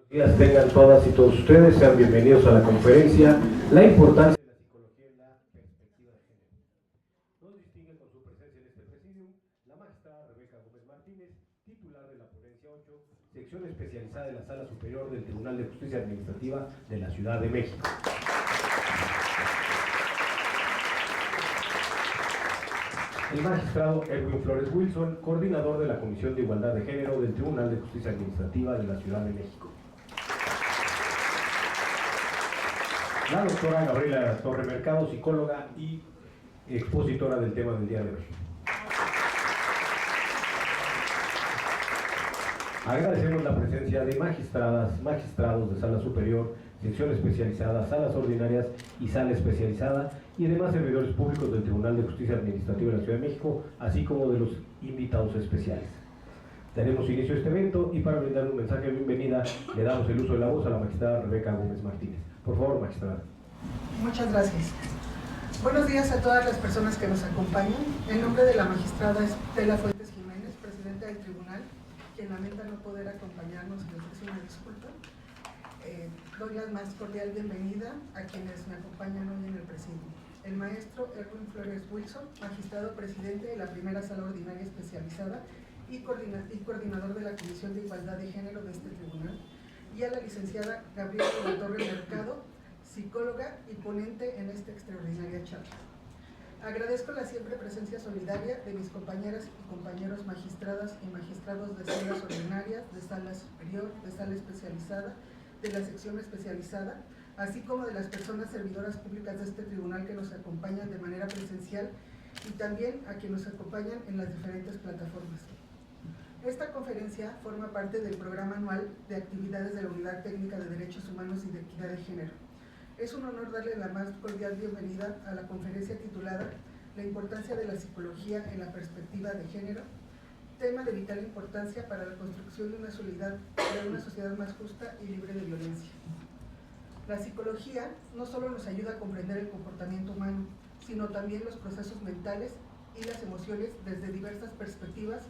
Días tengan todas y todos ustedes, sean bienvenidos a la conferencia La importancia de la psicología en la perspectiva de género. Nos distingue con su presencia en este presidium la magistrada Rebeca Gómez Martínez, titular de la ponencia 8, sección especializada en la Sala Superior del Tribunal de Justicia Administrativa de la Ciudad de México. El magistrado Erwin Flores Wilson, coordinador de la Comisión de Igualdad de Género del Tribunal de Justicia Administrativa de la Ciudad de México. La doctora Gabriela Torre Mercado, psicóloga y expositora del tema del día de hoy. Agradecemos la presencia de magistradas, magistrados de sala superior, sección especializada, salas ordinarias y sala especializada y demás servidores públicos del Tribunal de Justicia Administrativa de la Ciudad de México, así como de los invitados especiales. Daremos inicio a este evento y para brindar un mensaje de bienvenida le damos el uso de la voz a la magistrada Rebeca Gómez Martínez. Por favor, magistrada. Muchas gracias. Buenos días a todas las personas que nos acompañan. En nombre de la magistrada Estela Fuentes Jiménez, presidenta del tribunal, quien lamenta no poder acompañarnos, les ofrece una disculpa. Doy la más cordial bienvenida a quienes me acompañan hoy en el presidio. El maestro Erwin Flores Wilson, magistrado presidente de la primera sala ordinaria especializada y coordinador de la Comisión de Igualdad de Género de este tribunal, y a la licenciada Gabriela Torre Mercado, psicóloga y ponente en esta extraordinaria charla. Agradezco la siempre presencia solidaria de mis compañeras y compañeros magistradas y magistrados de salas ordinarias, de sala superior, de sala especializada, de la sección especializada, así como de las personas servidoras públicas de este tribunal que nos acompañan de manera presencial y también a quienes nos acompañan en las diferentes plataformas. Esta conferencia forma parte del programa anual de actividades de la Unidad Técnica de Derechos Humanos y de Equidad de Género. Es un honor darle la más cordial bienvenida a la conferencia titulada La importancia de la psicología en la perspectiva de género, tema de vital importancia para la construcción de una sociedad más justa y libre de violencia. La psicología no solo nos ayuda a comprender el comportamiento humano, sino también los procesos mentales y las emociones desde diversas perspectivas,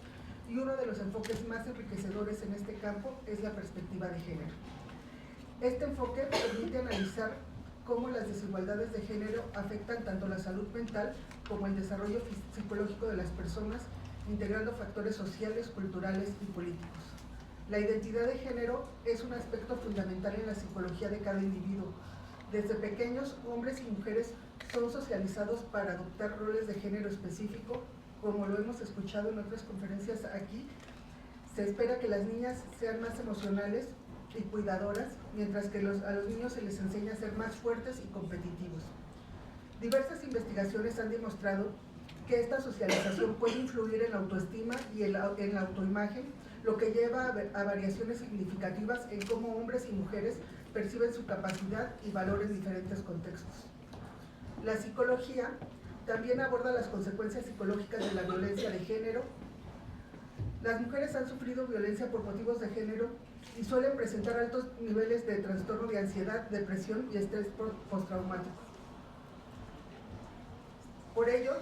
y uno de los enfoques más enriquecedores en este campo es la perspectiva de género. Este enfoque permite analizar cómo las desigualdades de género afectan tanto la salud mental como el desarrollo psicológico de las personas, integrando factores sociales, culturales y políticos. La identidad de género es un aspecto fundamental en la psicología de cada individuo. Desde pequeños, hombres y mujeres son socializados para adoptar roles de género específico. Como lo hemos escuchado en otras conferencias aquí, se espera que las niñas sean más emocionales y cuidadoras, mientras que a los niños se les enseña a ser más fuertes y competitivos. Diversas investigaciones han demostrado que esta socialización puede influir en la autoestima y en la autoimagen, lo que lleva a variaciones significativas en cómo hombres y mujeres perciben su capacidad y valor en diferentes contextos. La psicología también aborda las consecuencias psicológicas de la violencia de género. Las mujeres han sufrido violencia por motivos de género y suelen presentar altos niveles de trastorno de ansiedad, depresión y estrés postraumático. Por ello,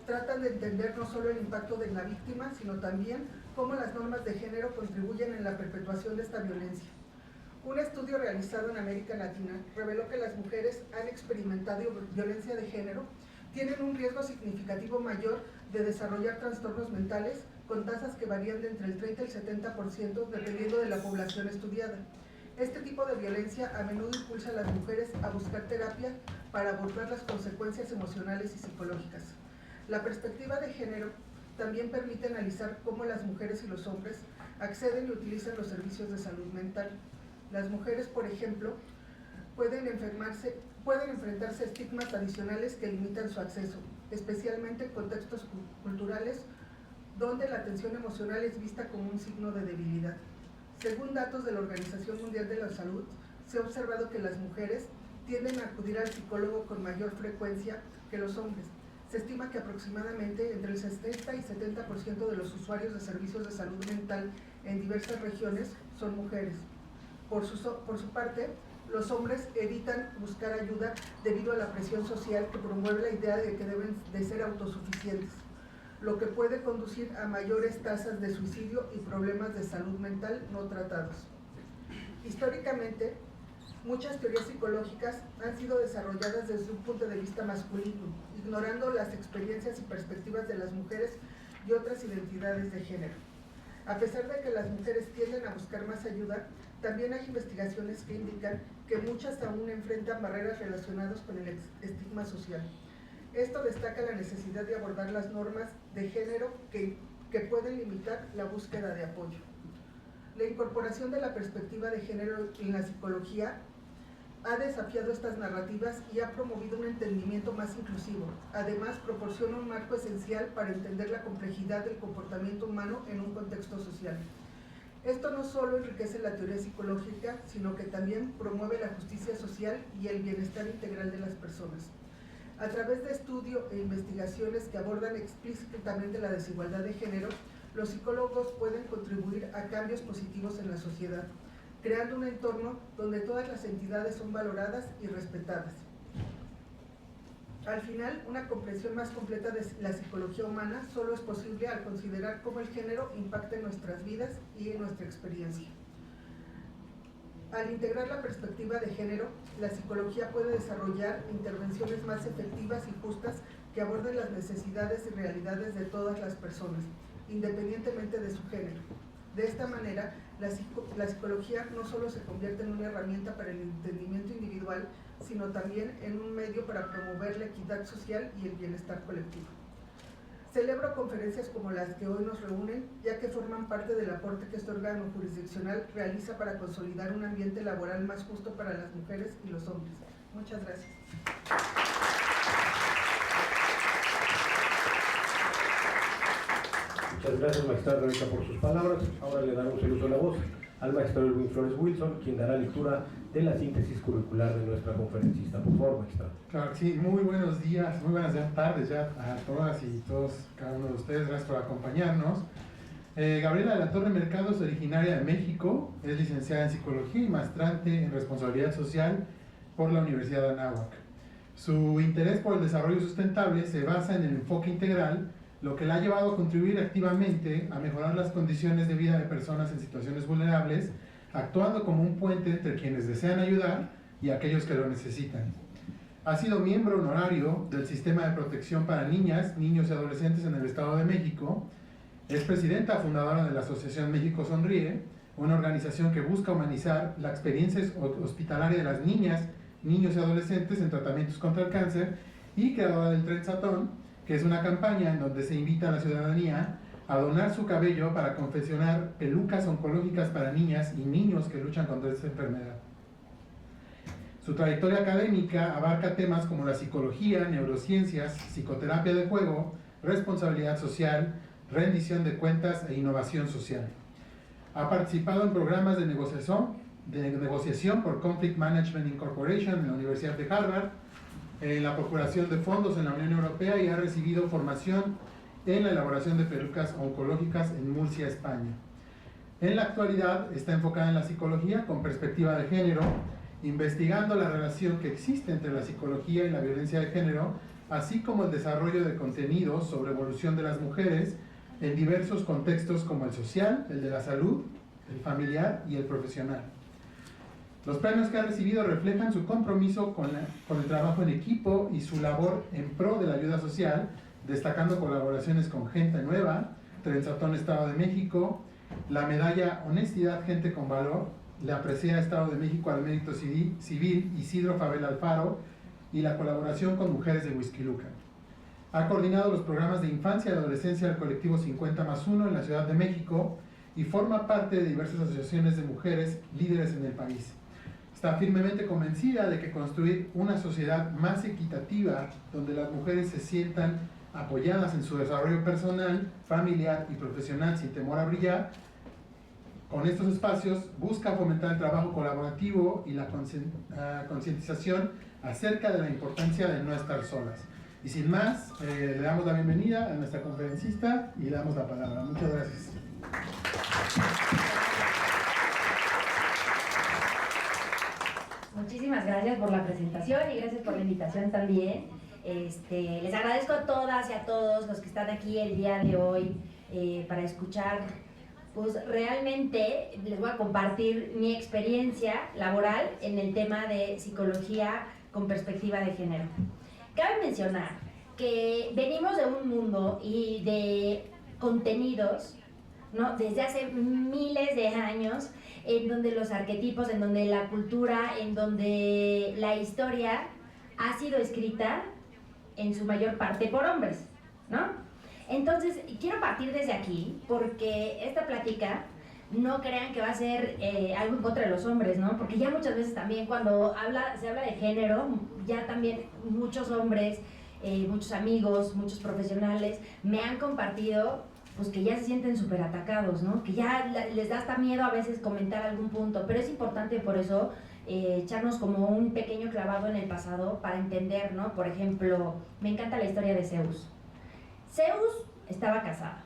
tratan de entender no solo el impacto de la víctima, sino también cómo las normas de género contribuyen en la perpetuación de esta violencia. Un estudio realizado en América Latina reveló que las mujeres han experimentado violencia de género tienen un riesgo significativo mayor de desarrollar trastornos mentales, con tasas que varían de entre el 30 y el 70% dependiendo de la población estudiada. Este tipo de violencia a menudo impulsa a las mujeres a buscar terapia para abordar las consecuencias emocionales y psicológicas. La perspectiva de género también permite analizar cómo las mujeres y los hombres acceden y utilizan los servicios de salud mental. Las mujeres, por ejemplo, pueden enfrentarse a estigmas adicionales que limitan su acceso, especialmente en contextos culturales donde la atención emocional es vista como un signo de debilidad. Según datos de la Organización Mundial de la Salud, se ha observado que las mujeres tienden a acudir al psicólogo con mayor frecuencia que los hombres. Se estima que aproximadamente entre el 60 y 70% de los usuarios de servicios de salud mental en diversas regiones son mujeres. Por su parte, los hombres evitan buscar ayuda debido a la presión social que promueve la idea de que deben de ser autosuficientes, lo que puede conducir a mayores tasas de suicidio y problemas de salud mental no tratados. Históricamente, muchas teorías psicológicas han sido desarrolladas desde un punto de vista masculino, ignorando las experiencias y perspectivas de las mujeres y otras identidades de género. A pesar de que las mujeres tienden a buscar más ayuda, también hay investigaciones que indican que muchas aún enfrentan barreras relacionadas con el estigma social. Esto destaca la necesidad de abordar las normas de género que pueden limitar la búsqueda de apoyo. La incorporación de la perspectiva de género en la psicología ha desafiado estas narrativas y ha promovido un entendimiento más inclusivo. Además, proporciona un marco esencial para entender la complejidad del comportamiento humano en un contexto social. Esto no solo enriquece la teoría psicológica, sino que también promueve la justicia social y el bienestar integral de las personas. A través de estudios e investigaciones que abordan explícitamente la desigualdad de género, los psicólogos pueden contribuir a cambios positivos en la sociedad, creando un entorno donde todas las entidades son valoradas y respetadas. Al final, una comprensión más completa de la psicología humana solo es posible al considerar cómo el género impacta en nuestras vidas y en nuestra experiencia. Al integrar la perspectiva de género, la psicología puede desarrollar intervenciones más efectivas y justas que aborden las necesidades y realidades de todas las personas, independientemente de su género. De esta manera, la psicología no solo se convierte en una herramienta para el entendimiento individual, sino también en un medio para promover la equidad social y el bienestar colectivo. Celebro conferencias como las que hoy nos reúnen, ya que forman parte del aporte que este órgano jurisdiccional realiza para consolidar un ambiente laboral más justo para las mujeres y los hombres. Muchas gracias. Muchas gracias, magistrada Rebeca, por sus palabras. Ahora le damos el uso de la voz al magistrado Erwin Flores Wilson, quien dará lectura de la síntesis curricular de nuestra conferencista. Por favor, magistrado. Claro que sí, muy buenos días, muy buenas tardes ya a todas y todos, cada uno de ustedes, gracias por acompañarnos. Gabriela de la Torre Mercado es originaria de México, es licenciada en Psicología y maestrante en Responsabilidad Social por la Universidad de Anáhuac. Su interés por el desarrollo sustentable se basa en el enfoque integral, lo que la ha llevado a contribuir activamente a mejorar las condiciones de vida de personas en situaciones vulnerables, actuando como un puente entre quienes desean ayudar y aquellos que lo necesitan. Ha sido miembro honorario del Sistema de Protección para Niñas, Niños y Adolescentes en el Estado de México. Es presidenta fundadora de la Asociación México Sonríe, una organización que busca humanizar la experiencia hospitalaria de las niñas, niños y adolescentes en tratamientos contra el cáncer, y creadora del Trenzatón, que es una campaña en donde se invita a la ciudadanía a donar su cabello para confeccionar pelucas oncológicas para niñas y niños que luchan contra esta enfermedad. Su trayectoria académica abarca temas como la psicología, neurociencias, psicoterapia de juego, responsabilidad social, rendición de cuentas e innovación social. Ha participado en programas de negociación por Conflict Management Incorporation en la Universidad de Harvard, en la procuración de fondos en la Unión Europea y ha recibido formación en la elaboración de pelucas oncológicas en Murcia, España. En la actualidad está enfocada en la psicología con perspectiva de género, investigando la relación que existe entre la psicología y la violencia de género, así como el desarrollo de contenidos sobre evolución de las mujeres en diversos contextos como el social, el de la salud, el familiar y el profesional. Los premios que ha recibido reflejan su compromiso con el trabajo en equipo y su labor en pro de la ayuda social, destacando colaboraciones con Gente Nueva, Trenzatón Estado de México, la medalla Honestidad Gente con Valor, la presea Estado de México al Mérito Civil Isidro Fabel Alfaro y la colaboración con Mujeres de Huixquilucan. Ha coordinado los programas de infancia y adolescencia del colectivo 50+1 en la Ciudad de México y forma parte de diversas asociaciones de mujeres líderes en el país. Está firmemente convencida de que construir una sociedad más equitativa, donde las mujeres se sientan apoyadas en su desarrollo personal, familiar y profesional sin temor a brillar, con estos espacios busca fomentar el trabajo colaborativo y la concientización acerca de la importancia de no estar solas. Y sin más, le damos la bienvenida a nuestra conferencista y le damos la palabra. Muchas gracias. Muchísimas gracias por la presentación y gracias por la invitación también. Les agradezco a todas y a todos los que están aquí el día de hoy para escuchar pues realmente les voy a compartir mi experiencia laboral en el tema de psicología con perspectiva de género. Cabe mencionar que venimos de un mundo y de contenidos, ¿no?, desde hace miles de años, en donde los arquetipos, en donde la cultura, en donde la historia ha sido escrita en su mayor parte por hombres, ¿no? Entonces, quiero partir desde aquí, porque esta plática no crean que va a ser algo en contra de los hombres, ¿no? Porque ya muchas veces también cuando se habla de género, ya también muchos hombres, muchos amigos, muchos profesionales me han compartido pues que ya se sienten súper atacados, ¿no? Que ya les da hasta miedo a veces comentar algún punto, pero es importante por eso echarnos como un pequeño clavado en el pasado para entender, ¿no? Por ejemplo, me encanta la historia de Zeus. Zeus estaba casado,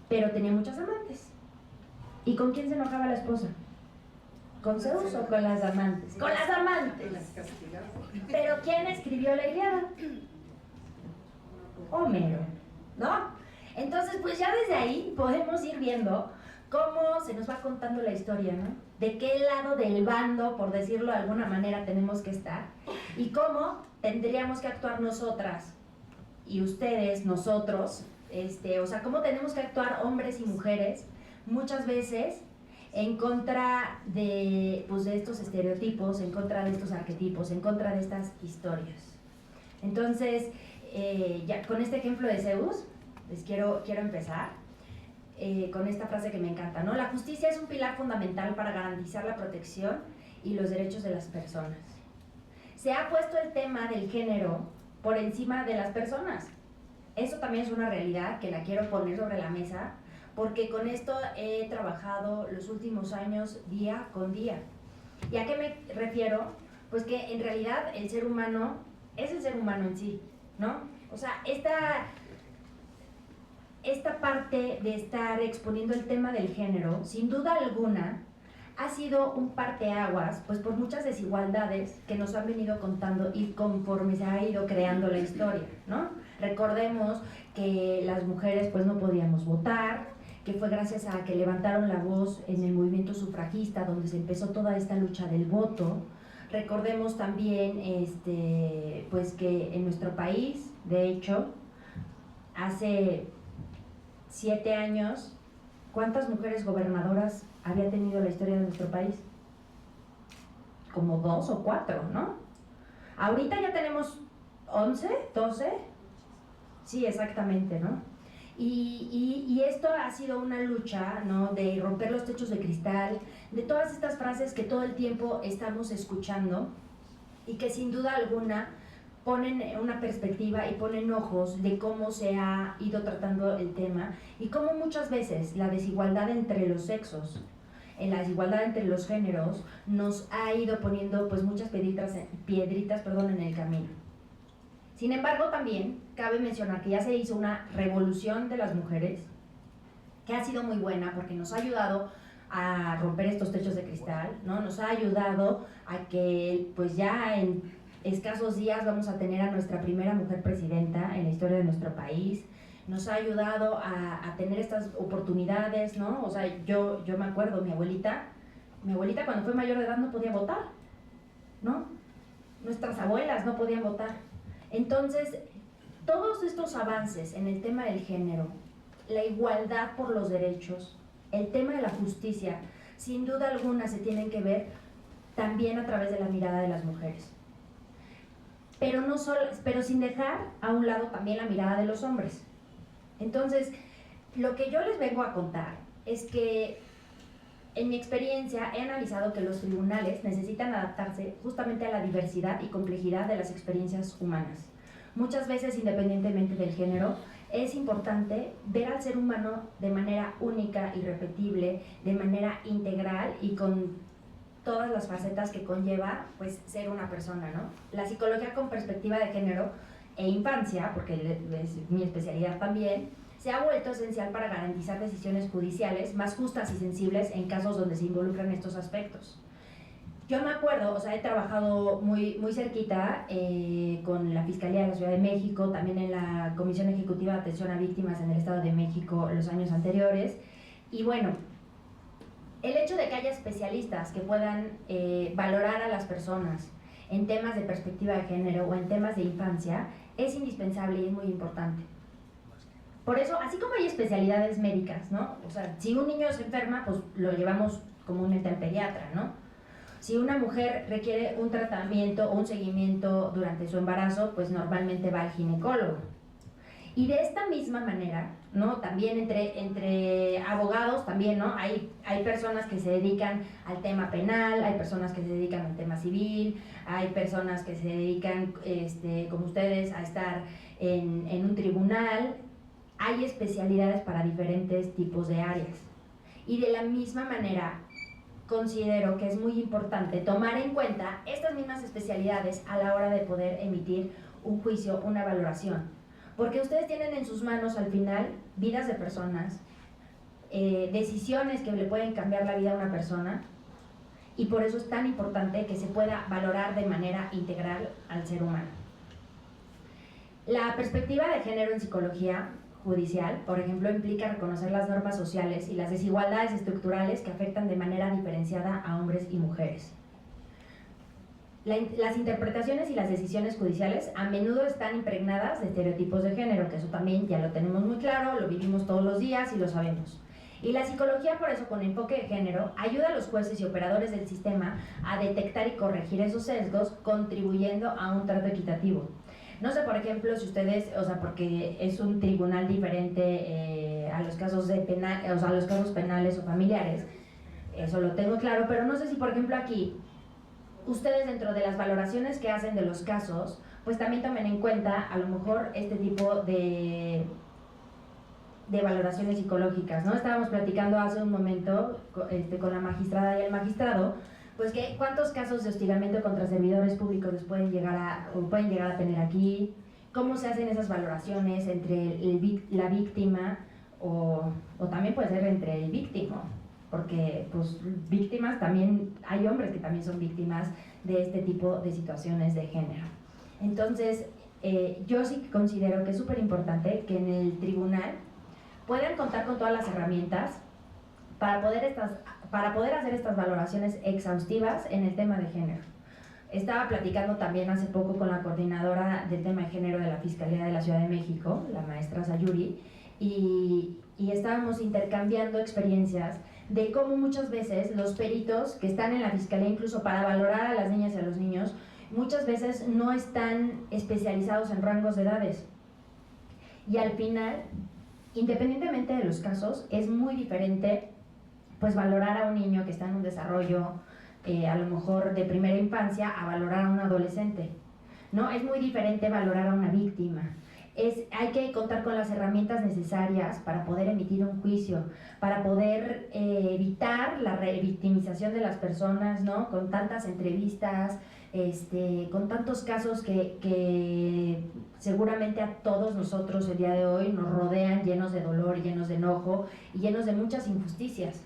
pero tenía muchas amantes. ¿Y con quién se enojaba la esposa? ¿Con Zeus o con las amantes? ¡Con las amantes! ¿Pero quién escribió la Ilíada? Homero, ¿no? Entonces, pues ya desde ahí podemos ir viendo cómo se nos va contando la historia, ¿no? De qué lado del bando, por decirlo de alguna manera, tenemos que estar y cómo tendríamos que actuar nosotras y ustedes, nosotros, o sea, cómo tenemos que actuar hombres y mujeres muchas veces en contra de, pues, de estos estereotipos, en contra de estos arquetipos, en contra de estas historias. Entonces, ya con este ejemplo de Zeus, les quiero empezar con esta frase que me encanta, ¿no? La justicia es un pilar fundamental para garantizar la protección y los derechos de las personas. Se ha puesto el tema del género por encima de las personas. Eso también es una realidad que la quiero poner sobre la mesa, porque con esto he trabajado los últimos años día con día. ¿Y a qué me refiero? Pues que en realidad el ser humano es el ser humano en sí, ¿no? O sea, esta parte de estar exponiendo el tema del género, sin duda alguna, ha sido un parteaguas, pues por muchas desigualdades que nos han venido contando y conforme se ha ido creando la historia, ¿no? Recordemos que las mujeres pues no podíamos votar, que fue gracias a que levantaron la voz en el movimiento sufragista donde se empezó toda esta lucha del voto. Recordemos también pues que en nuestro país, de hecho, hace 7 años, ¿cuántas mujeres gobernadoras había tenido la historia de nuestro país? Como 2 o 4, ¿no? Ahorita ya tenemos 11, 12, sí, exactamente, ¿no? Y esto ha sido una lucha, ¿no? De romper los techos de cristal, de todas estas frases que todo el tiempo estamos escuchando y que sin duda alguna ponen una perspectiva y ponen ojos de cómo se ha ido tratando el tema y cómo muchas veces la desigualdad entre los sexos, en la desigualdad entre los géneros, nos ha ido poniendo pues muchas piedritas en el camino. Sin embargo, también cabe mencionar que ya se hizo una revolución de las mujeres, que ha sido muy buena porque nos ha ayudado a romper estos techos de cristal, ¿no? Nos ha ayudado a que pues ya en escasos días vamos a tener a nuestra primera mujer presidenta en la historia de nuestro país. Nos ha ayudado a tener estas oportunidades, ¿no? O sea, yo me acuerdo, mi abuelita cuando fue mayor de edad no podía votar, ¿no? Nuestras abuelas no podían votar. Entonces, todos estos avances en el tema del género, la igualdad por los derechos, el tema de la justicia, sin duda alguna se tienen que ver también a través de la mirada de las mujeres. Pero sin dejar a un lado también la mirada de los hombres. Entonces, lo que yo les vengo a contar es que en mi experiencia he analizado que los tribunales necesitan adaptarse justamente a la diversidad y complejidad de las experiencias humanas. Muchas veces, independientemente del género, es importante ver al ser humano de manera única, irrepetible, de manera integral y con todas las facetas que conlleva pues, ser una persona, ¿no? La psicología con perspectiva de género e infancia, porque es mi especialidad también, se ha vuelto esencial para garantizar decisiones judiciales más justas y sensibles en casos donde se involucran estos aspectos. Yo me acuerdo, o sea, he trabajado muy cerquita con la Fiscalía de la Ciudad de México, también en la Comisión Ejecutiva de Atención a Víctimas en el Estado de México los años anteriores, Y bueno, el hecho de que haya especialistas que puedan valorar a las personas en temas de perspectiva de género o en temas de infancia es indispensable y es muy importante. Por eso, así como hay especialidades médicas, ¿no? O sea, si un niño se enferma, pues lo llevamos comúnmente al pediatra, ¿no? Si una mujer requiere un tratamiento o un seguimiento durante su embarazo, pues normalmente va al ginecólogo. Y de esta misma manera, ¿no? También entre abogados, también, ¿no? Hay personas que se dedican al tema penal, hay personas que se dedican al tema civil, hay personas que se dedican, como ustedes, a estar en un tribunal. Hay especialidades para diferentes tipos de áreas. Y de la misma manera, considero que es muy importante tomar en cuenta estas mismas especialidades a la hora de poder emitir un juicio, una valoración. Porque ustedes tienen en sus manos al final vidas de personas, decisiones que le pueden cambiar la vida a una persona, y por eso es tan importante que se pueda valorar de manera integral al ser humano. La perspectiva de género en psicología judicial, por ejemplo, implica reconocer las normas sociales y las desigualdades estructurales que afectan de manera diferenciada a hombres y mujeres. Las interpretaciones y las decisiones judiciales a menudo están impregnadas de estereotipos de género, que eso también ya lo tenemos muy claro, lo vivimos todos los días y lo sabemos. Y la psicología, por eso, con enfoque de género, ayuda a los jueces y operadores del sistema a detectar y corregir esos sesgos, contribuyendo a un trato equitativo. No sé, por ejemplo, si ustedes, o sea, porque es un tribunal diferente a los casos a los casos penales o familiares, eso lo tengo claro, pero no sé si, por ejemplo, aquí ustedes dentro de las valoraciones que hacen de los casos, pues también tomen en cuenta a lo mejor este tipo de valoraciones psicológicas, ¿no? Estábamos platicando hace un momento con la magistrada y el magistrado, pues que cuántos casos de hostigamiento contra servidores públicos les pueden llegar a tener aquí, cómo se hacen esas valoraciones entre la víctima o también puede ser entre el víctima, porque pues víctimas también, hay hombres que también son víctimas de este tipo de situaciones de género. Entonces, yo sí considero que es súper importante que en el tribunal puedan contar con todas las herramientas para poder hacer estas valoraciones exhaustivas en el tema de género. Estaba platicando también hace poco con la coordinadora del tema de género de la Fiscalía de la Ciudad de México, la maestra Sayuri, y estábamos intercambiando experiencias de cómo muchas veces los peritos que están en la Fiscalía, incluso para valorar a las niñas y a los niños, muchas veces no están especializados en rangos de edades. Y al final, independientemente de los casos, es muy diferente pues valorar a un niño que está en un desarrollo a lo mejor de primera infancia a valorar a un adolescente, ¿no? Es muy diferente valorar a una víctima. Hay que contar con las herramientas necesarias para poder emitir un juicio, para poder evitar la revictimización de las personas, ¿no? Con tantas entrevistas, con tantos casos que seguramente a todos nosotros el día de hoy nos rodean llenos de dolor, llenos de enojo y llenos de muchas injusticias.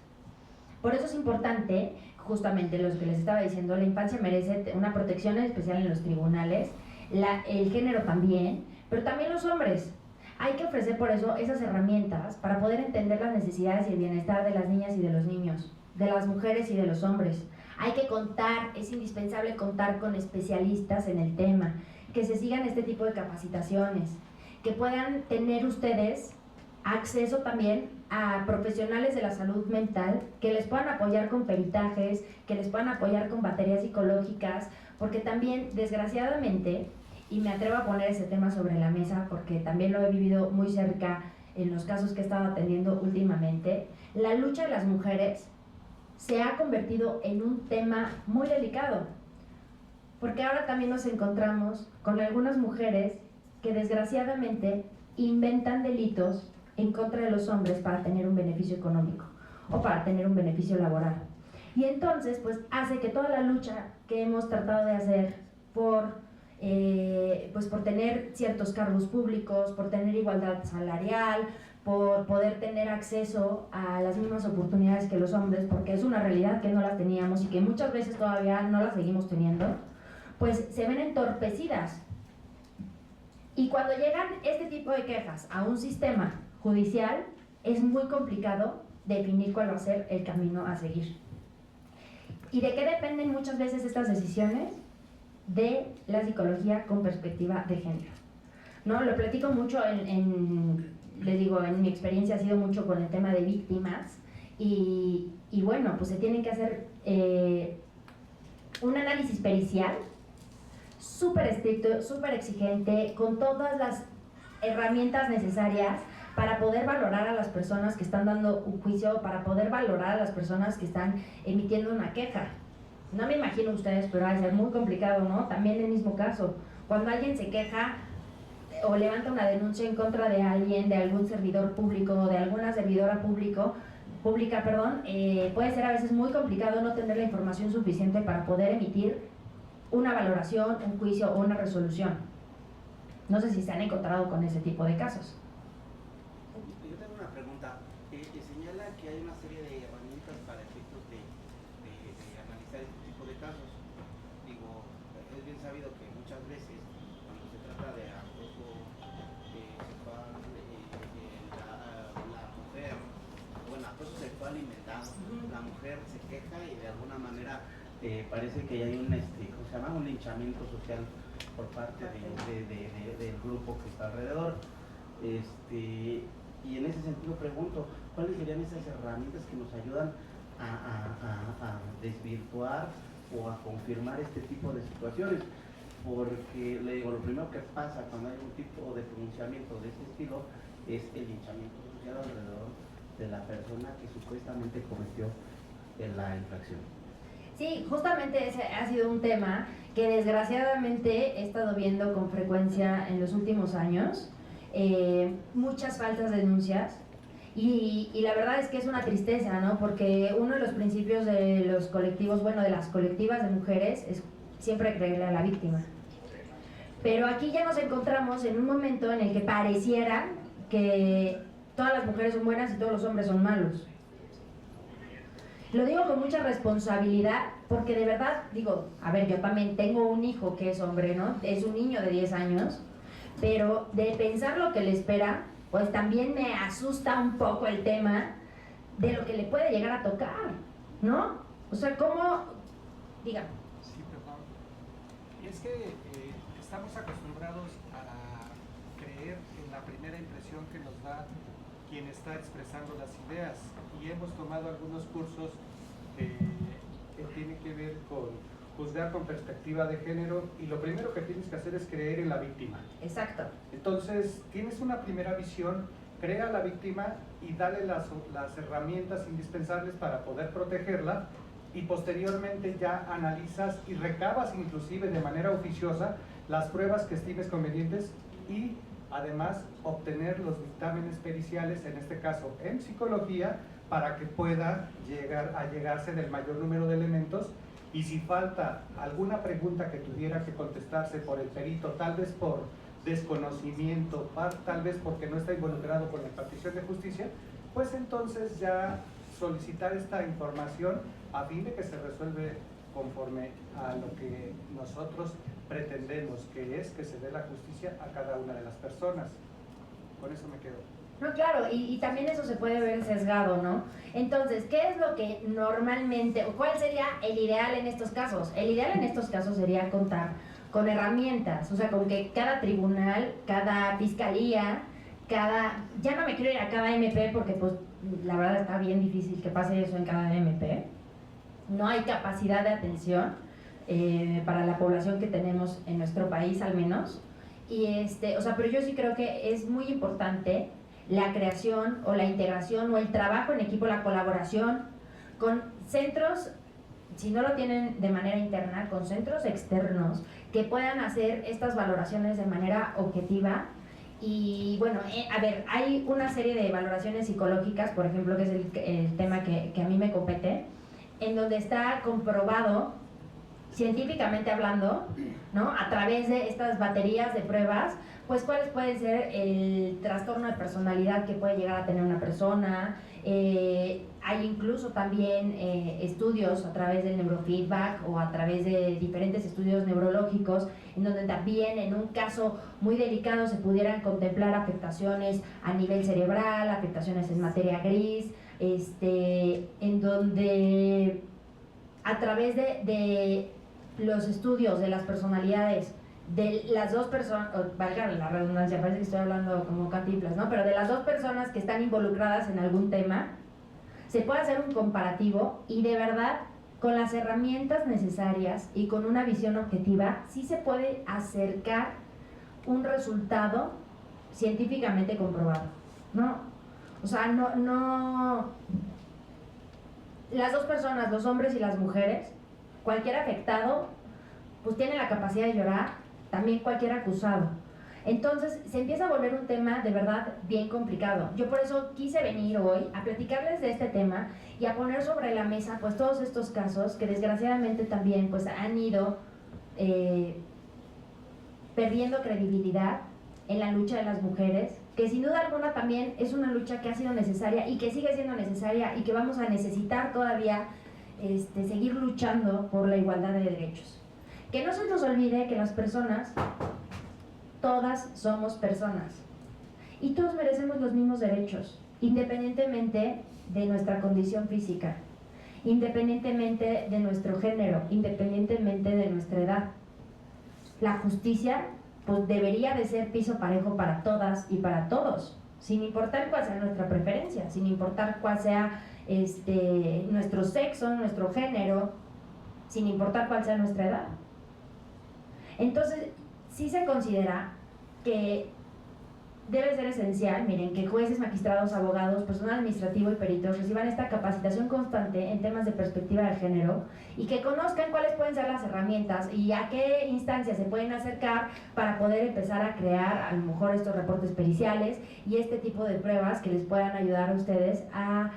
Por eso es importante, justamente lo que les estaba diciendo, la infancia merece una protección especial en los tribunales, el género también, pero también los hombres. Hay que ofrecer por eso esas herramientas para poder entender las necesidades y el bienestar de las niñas y de los niños, de las mujeres y de los hombres. Hay que es indispensable contar con especialistas en el tema, que se sigan este tipo de capacitaciones, que puedan tener ustedes acceso también a profesionales de la salud mental que les puedan apoyar con peritajes, que les puedan apoyar con baterías psicológicas, porque también, desgraciadamente, y me atrevo a poner ese tema sobre la mesa porque también lo he vivido muy cerca en los casos que he estado atendiendo últimamente, la lucha de las mujeres se ha convertido en un tema muy delicado, porque ahora también nos encontramos con algunas mujeres que desgraciadamente inventan delitos en contra de los hombres para tener un beneficio económico o para tener un beneficio laboral. Y entonces, pues hace que toda la lucha que hemos tratado de hacer por tener ciertos cargos públicos, por tener igualdad salarial, por poder tener acceso a las mismas oportunidades que los hombres, porque es una realidad que no las teníamos y que muchas veces todavía no las seguimos teniendo, pues se ven entorpecidas. Y cuando llegan este tipo de quejas a un sistema judicial, es muy complicado definir cuál va a ser el camino a seguir. ¿Y de qué dependen muchas veces estas decisiones? De la psicología con perspectiva de género, ¿no? Lo platico mucho les digo, en mi experiencia ha sido mucho con el tema de víctimas y bueno, pues se tienen que hacer un análisis pericial súper estricto, súper exigente, con todas las herramientas necesarias para poder valorar a las personas que están dando un juicio, para poder valorar a las personas que están emitiendo una queja. No me imagino ustedes, pero va a ser muy complicado, ¿no? También el mismo caso, cuando alguien se queja o levanta una denuncia en contra de alguien, de algún servidor público o de alguna servidora pública, puede ser a veces muy complicado no tener la información suficiente para poder emitir una valoración, un juicio o una resolución. No sé si se han encontrado con ese tipo de casos. Yo tengo una pregunta. Señala que hay una serie de herramientas para efectos de analizar este tipo de casos. Digo, es bien sabido que muchas veces cuando se trata de acoso sexual, la mujer, bueno, acoso sexual inventado, la mujer se queja y de alguna manera parece que hay un, ¿cómo se llama? Un linchamiento social por parte del grupo que está alrededor. Y en ese sentido pregunto, ¿cuáles serían esas herramientas que nos ayudan a desvirtuar o a confirmar este tipo de situaciones? Porque le digo, lo primero que pasa cuando hay un tipo de pronunciamiento de este estilo es el linchamiento social alrededor de la persona que supuestamente cometió la infracción. Sí, justamente ese ha sido un tema que desgraciadamente he estado viendo con frecuencia en los últimos años. Muchas falsas denuncias y la verdad es que es una tristeza, ¿no? Porque uno de los principios de los colectivos, bueno, de las colectivas de mujeres es siempre creerle a la víctima. Pero aquí ya nos encontramos en un momento en el que pareciera que todas las mujeres son buenas y todos los hombres son malos. Lo digo con mucha responsabilidad porque de verdad digo, a ver, yo también tengo un hijo que es hombre, ¿no? Es un niño de 10 años. Pero de pensar lo que le espera, pues también me asusta un poco el tema de lo que le puede llegar a tocar, ¿no? O sea, ¿cómo? Diga. Sí, perdón. Es que estamos acostumbrados a creer en la primera impresión que nos da quien está expresando las ideas y hemos tomado algunos cursos que tienen que ver con juzgar con perspectiva de género y lo primero que tienes que hacer es creer en la víctima. Exacto. Entonces, tienes una primera visión, crea a la víctima y dale las herramientas indispensables para poder protegerla y posteriormente ya analizas y recabas inclusive de manera oficiosa las pruebas que estimes convenientes y además obtener los dictámenes periciales, en este caso en psicología, para que pueda llegarse del mayor número de elementos. Y si falta alguna pregunta que tuviera que contestarse por el perito, tal vez por desconocimiento, tal vez porque no está involucrado con la impartición de justicia, pues entonces ya solicitar esta información a fin de que se resuelve conforme a lo que nosotros pretendemos, que es que se dé la justicia a cada una de las personas. Con eso me quedo. No, claro, y también eso se puede ver sesgado, ¿no? Entonces, ¿qué es lo que normalmente, o cuál sería el ideal en estos casos? El ideal en estos casos sería contar con herramientas, o sea, con que cada tribunal, cada fiscalía, ya no me quiero ir a cada MP porque pues la verdad está bien difícil que pase eso en cada MP. No hay capacidad de atención para la población que tenemos en nuestro país al menos. Y o sea, pero yo sí creo que es muy importante la creación o la integración o el trabajo en equipo, la colaboración con centros, si no lo tienen de manera interna, con centros externos que puedan hacer estas valoraciones de manera objetiva. Y bueno, a ver, hay una serie de valoraciones psicológicas, por ejemplo, que es el tema que a mí me compete, en donde está comprobado, científicamente hablando, ¿no? A través de estas baterías de pruebas, pues cuáles pueden ser el trastorno de personalidad que puede llegar a tener una persona. Hay incluso también estudios a través del neurofeedback o a través de diferentes estudios neurológicos en donde también en un caso muy delicado se pudieran contemplar afectaciones a nivel cerebral, afectaciones en materia gris, en donde a través de los estudios de las personalidades de las dos personas, valga la redundancia, parece que estoy hablando como Cantinflas, ¿no? Pero de las dos personas que están involucradas en algún tema, se puede hacer un comparativo y de verdad, con las herramientas necesarias y con una visión objetiva, sí se puede acercar un resultado científicamente comprobado, ¿no? O sea, no las dos personas, los hombres y las mujeres, cualquier afectado, pues tiene la capacidad de llorar, también cualquier acusado. Entonces se empieza a volver un tema de verdad bien complicado. Yo por eso quise venir hoy a platicarles de este tema y a poner sobre la mesa pues todos estos casos que desgraciadamente también pues han ido perdiendo credibilidad en la lucha de las mujeres, que sin duda alguna también es una lucha que ha sido necesaria y que sigue siendo necesaria y que vamos a necesitar todavía seguir luchando por la igualdad de derechos. Que no se nos olvide que las personas, todas somos personas y todos merecemos los mismos derechos, independientemente de nuestra condición física, independientemente de nuestro género, independientemente de nuestra edad. La justicia pues debería de ser piso parejo para todas y para todos, sin importar cuál sea nuestra preferencia, sin importar cuál sea nuestro sexo, nuestro género, sin importar cuál sea nuestra edad. Entonces, sí se considera que debe ser esencial, miren, que jueces, magistrados, abogados, personal administrativo y peritos reciban esta capacitación constante en temas de perspectiva de género y que conozcan cuáles pueden ser las herramientas y a qué instancias se pueden acercar para poder empezar a crear a lo mejor estos reportes periciales y este tipo de pruebas que les puedan ayudar a ustedes a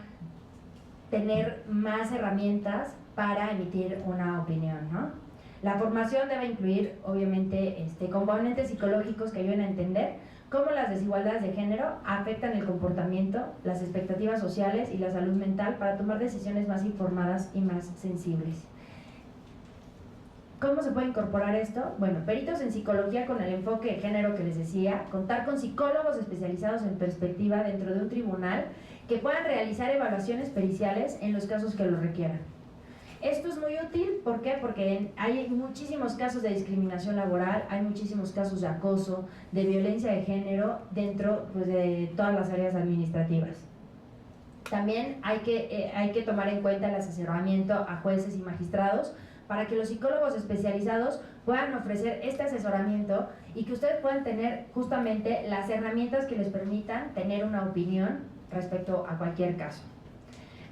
tener más herramientas para emitir una opinión, ¿no? La formación debe incluir, obviamente, componentes psicológicos que ayuden a entender cómo las desigualdades de género afectan el comportamiento, las expectativas sociales y la salud mental para tomar decisiones más informadas y más sensibles. ¿Cómo se puede incorporar esto? Bueno, peritos en psicología con el enfoque de género que les decía, contar con psicólogos especializados en perspectiva dentro de un tribunal que puedan realizar evaluaciones periciales en los casos que lo requieran. Esto es muy útil, ¿por qué? Porque hay muchísimos casos de discriminación laboral, hay muchísimos casos de acoso, de violencia de género dentro pues, de todas las áreas administrativas. También hay que tomar en cuenta el asesoramiento a jueces y magistrados para que los psicólogos especializados puedan ofrecer este asesoramiento y que ustedes puedan tener justamente las herramientas que les permitan tener una opinión respecto a cualquier caso.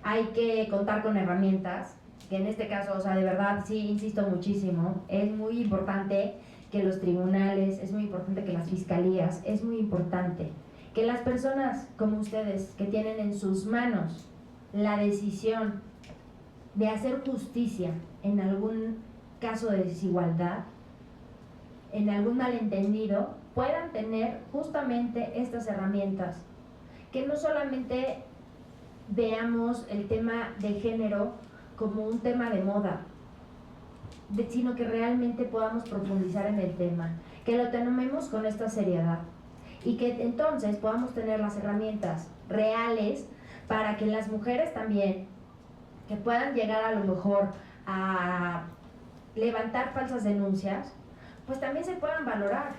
Hay que contar con herramientas que en este caso, o sea, de verdad, sí, insisto muchísimo, es muy importante que los tribunales, es muy importante que las fiscalías, es muy importante que las personas como ustedes que tienen en sus manos la decisión de hacer justicia en algún caso de desigualdad, en algún malentendido, puedan tener justamente estas herramientas, que no solamente veamos el tema de género como un tema de moda, sino que realmente podamos profundizar en el tema, que lo tomemos con esta seriedad y que entonces podamos tener las herramientas reales para que las mujeres también, que puedan llegar a lo mejor a levantar falsas denuncias, pues también se puedan valorar.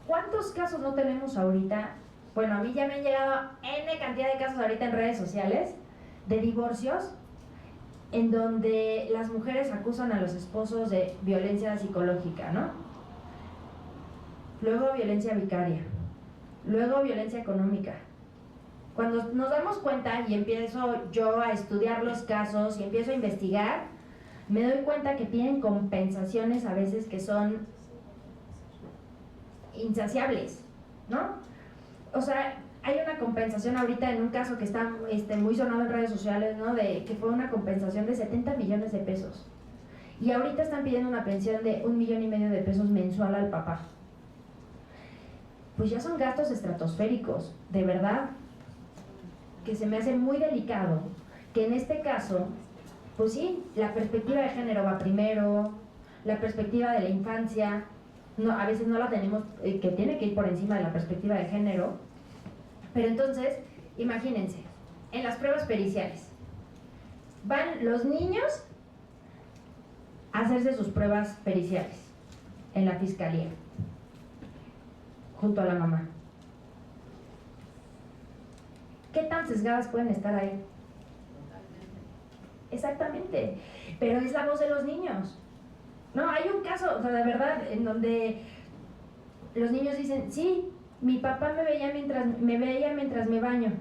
¿Cuántos casos no tenemos ahorita? Bueno, a mí ya me han llegado N cantidad de casos ahorita en redes sociales de divorcios en donde las mujeres acusan a los esposos de violencia psicológica, ¿no? Luego violencia vicaria, luego violencia económica. Cuando nos damos cuenta y empiezo yo a estudiar los casos y empiezo a investigar, me doy cuenta que piden compensaciones a veces que son insaciables, ¿no? O sea, hay una compensación ahorita en un caso que está muy sonado en redes sociales, ¿no? De que fue una compensación de 70 millones de pesos. Y ahorita están pidiendo una pensión de 1,5 millones de pesos mensual al papá. Pues ya son gastos estratosféricos, de verdad, que se me hace muy delicado que en este caso, pues sí, la perspectiva de género va primero, la perspectiva de la infancia, no, a veces no la tenemos, que tiene que ir por encima de la perspectiva de género. Pero entonces, imagínense, en las pruebas periciales. Van los niños a hacerse sus pruebas periciales en la fiscalía, junto a la mamá. ¿Qué tan sesgadas pueden estar ahí? Exactamente, pero es la voz de los niños. No, hay un caso, o sea, de verdad, en donde los niños dicen, sí, mi papá me veía mientras me baño.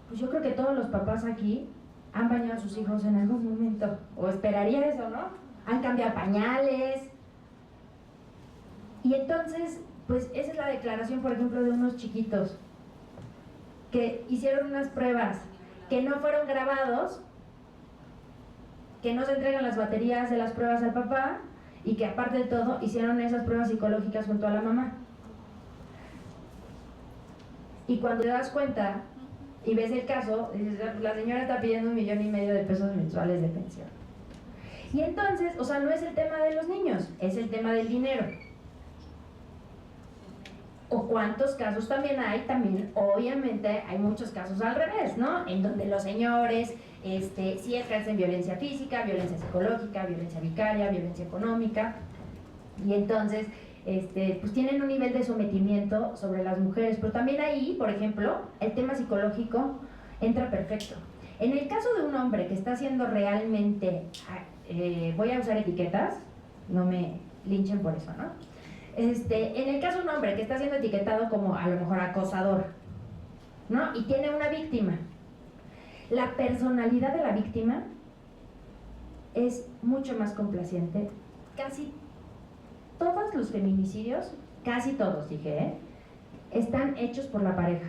Pues yo creo que todos los papás aquí han bañado a sus hijos en algún momento, o esperaría eso, ¿no? Han cambiado pañales. Y entonces, pues esa es la declaración, por ejemplo, de unos chiquitos que hicieron unas pruebas que no fueron grabados, que no se entregan las baterías de las pruebas al papá y que aparte de todo hicieron esas pruebas psicológicas junto a la mamá. Y cuando te das cuenta y ves el caso, dices, la señora está pidiendo 1,5 millones de pesos mensuales de pensión. Y entonces, o sea, no es el tema de los niños, es el tema del dinero. O cuántos casos también, obviamente hay muchos casos al revés, ¿no? En donde los señores sí ejercen violencia física, violencia psicológica, violencia vicaria, violencia económica, y entonces pues tienen un nivel de sometimiento sobre las mujeres, pero también ahí, por ejemplo, el tema psicológico entra perfecto. En el caso de un hombre que está haciendo realmente, voy a usar etiquetas, no me linchen por eso, ¿no? En el caso de un hombre que está siendo etiquetado como a lo mejor acosador, ¿no? Y tiene una víctima. La personalidad de la víctima es mucho más complaciente. Casi todos los feminicidios, casi todos dije, están hechos por la pareja.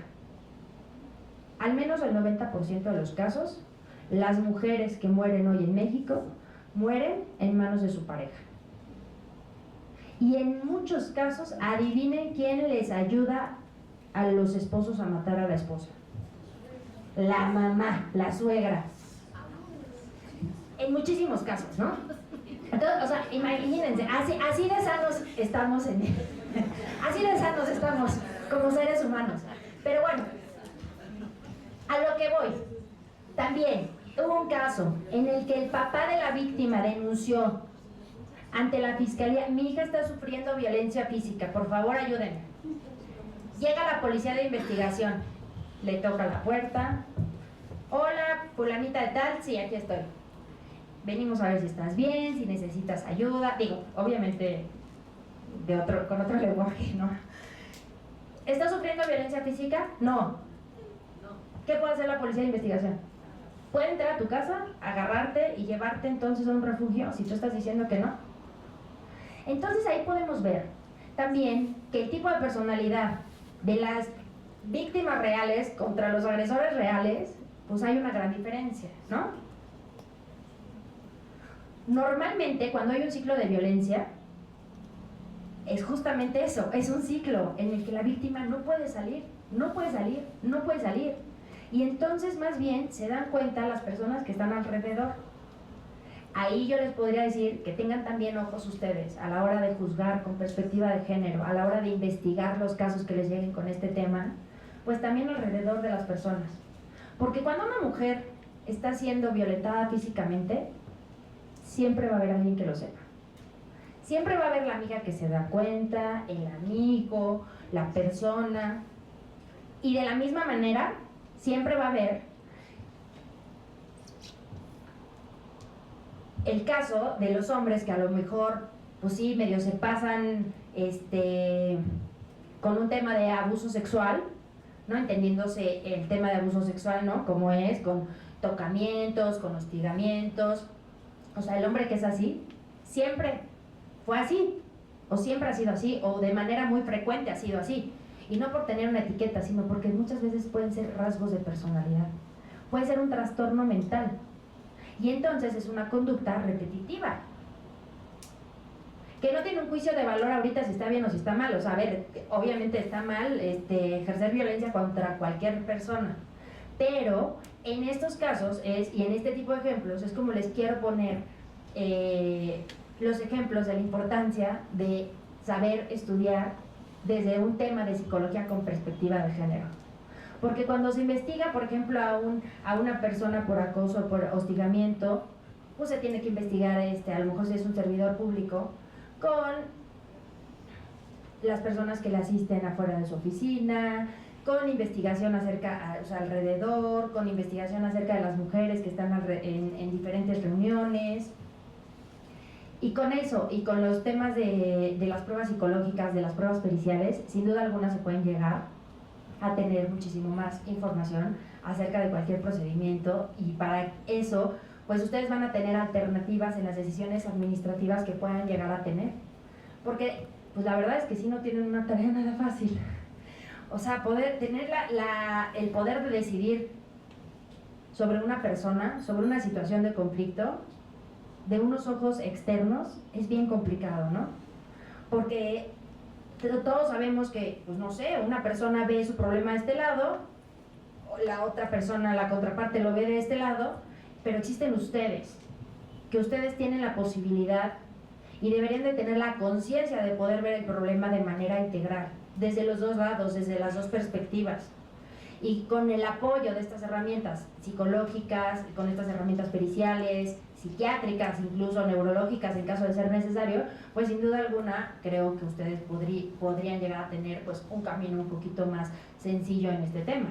Al menos el 90% de los casos, las mujeres que mueren hoy en México mueren en manos de su pareja. Y en muchos casos, adivinen quién les ayuda a los esposos a matar a la esposa. La mamá, la suegra. En muchísimos casos, ¿no? Entonces, o sea, imagínense, así de sanos estamos así de sanos estamos como seres humanos. Pero bueno, a lo que voy. También hubo un caso en el que el papá de la víctima denunció ante la fiscalía: mi hija está sufriendo violencia física, por favor ayúdenme. Llega la policía de investigación, le toca la puerta. Hola, fulanita de tal, sí, aquí estoy. Venimos a ver si estás bien, si necesitas ayuda. Digo, obviamente con otro lenguaje, ¿no? ¿Estás sufriendo violencia física? No. ¿Qué puede hacer la policía de investigación? Puede entrar a tu casa, agarrarte y llevarte entonces a un refugio si tú estás diciendo que no. Entonces ahí podemos ver también que el tipo de personalidad de las víctimas reales contra los agresores reales, pues hay una gran diferencia, ¿no? Normalmente cuando hay un ciclo de violencia, es justamente eso, es un ciclo en el que la víctima no puede salir. Y entonces más bien se dan cuenta las personas que están alrededor. Ahí yo les podría decir que tengan también ojos ustedes a la hora de juzgar con perspectiva de género, a la hora de investigar los casos que les lleguen con este tema, pues también alrededor de las personas. Porque cuando una mujer está siendo violentada físicamente, siempre va a haber alguien que lo sepa. Siempre va a haber la amiga que se da cuenta, el amigo, la persona. Y de la misma manera, siempre va a haber el caso de los hombres que a lo mejor, pues sí, medio se pasan con un tema de abuso sexual, ¿no? Entendiéndose el tema de abuso sexual, ¿no? Como es, con tocamientos, con hostigamientos. O sea, el hombre que es así, siempre fue así, o siempre ha sido así, o de manera muy frecuente ha sido así. Y no por tener una etiqueta, sino porque muchas veces pueden ser rasgos de personalidad. Puede ser un trastorno mental. Y entonces es una conducta repetitiva. Que no tiene un juicio de valor ahorita si está bien o si está mal. O sea, a ver, obviamente está mal ejercer violencia contra cualquier persona. Pero en estos casos y en este tipo de ejemplos es como les quiero poner los ejemplos de la importancia de saber estudiar desde un tema de psicología con perspectiva de género. Porque cuando se investiga, por ejemplo, a una persona por acoso, por hostigamiento, pues se tiene que investigar, a lo mejor si es un servidor público, con las personas que le asisten afuera de su oficina, con investigación acerca, alrededor, con investigación acerca de las mujeres que están en diferentes reuniones. Y con eso, y con los temas de las pruebas psicológicas, de las pruebas periciales, sin duda alguna se pueden llegar a tener muchísimo más información acerca de cualquier procedimiento, y para eso, pues ustedes van a tener alternativas en las decisiones administrativas que puedan llegar a tener. Porque, pues la verdad es que sí no tienen una tarea nada fácil. O sea, poder tener el poder de decidir sobre una persona, sobre una situación de conflicto, de unos ojos externos, es bien complicado, ¿no? Porque todos sabemos que, pues no sé, una persona ve su problema de este lado, la otra persona, la contraparte, lo ve de este lado, pero existen ustedes, que ustedes tienen la posibilidad y deberían de tener la conciencia de poder ver el problema de manera integral, desde los dos lados, desde las dos perspectivas. Y con el apoyo de estas herramientas psicológicas, con estas herramientas periciales, psiquiátricas, incluso neurológicas en caso de ser necesario, pues sin duda alguna creo que ustedes podrían llegar a tener pues un camino un poquito más sencillo en este tema.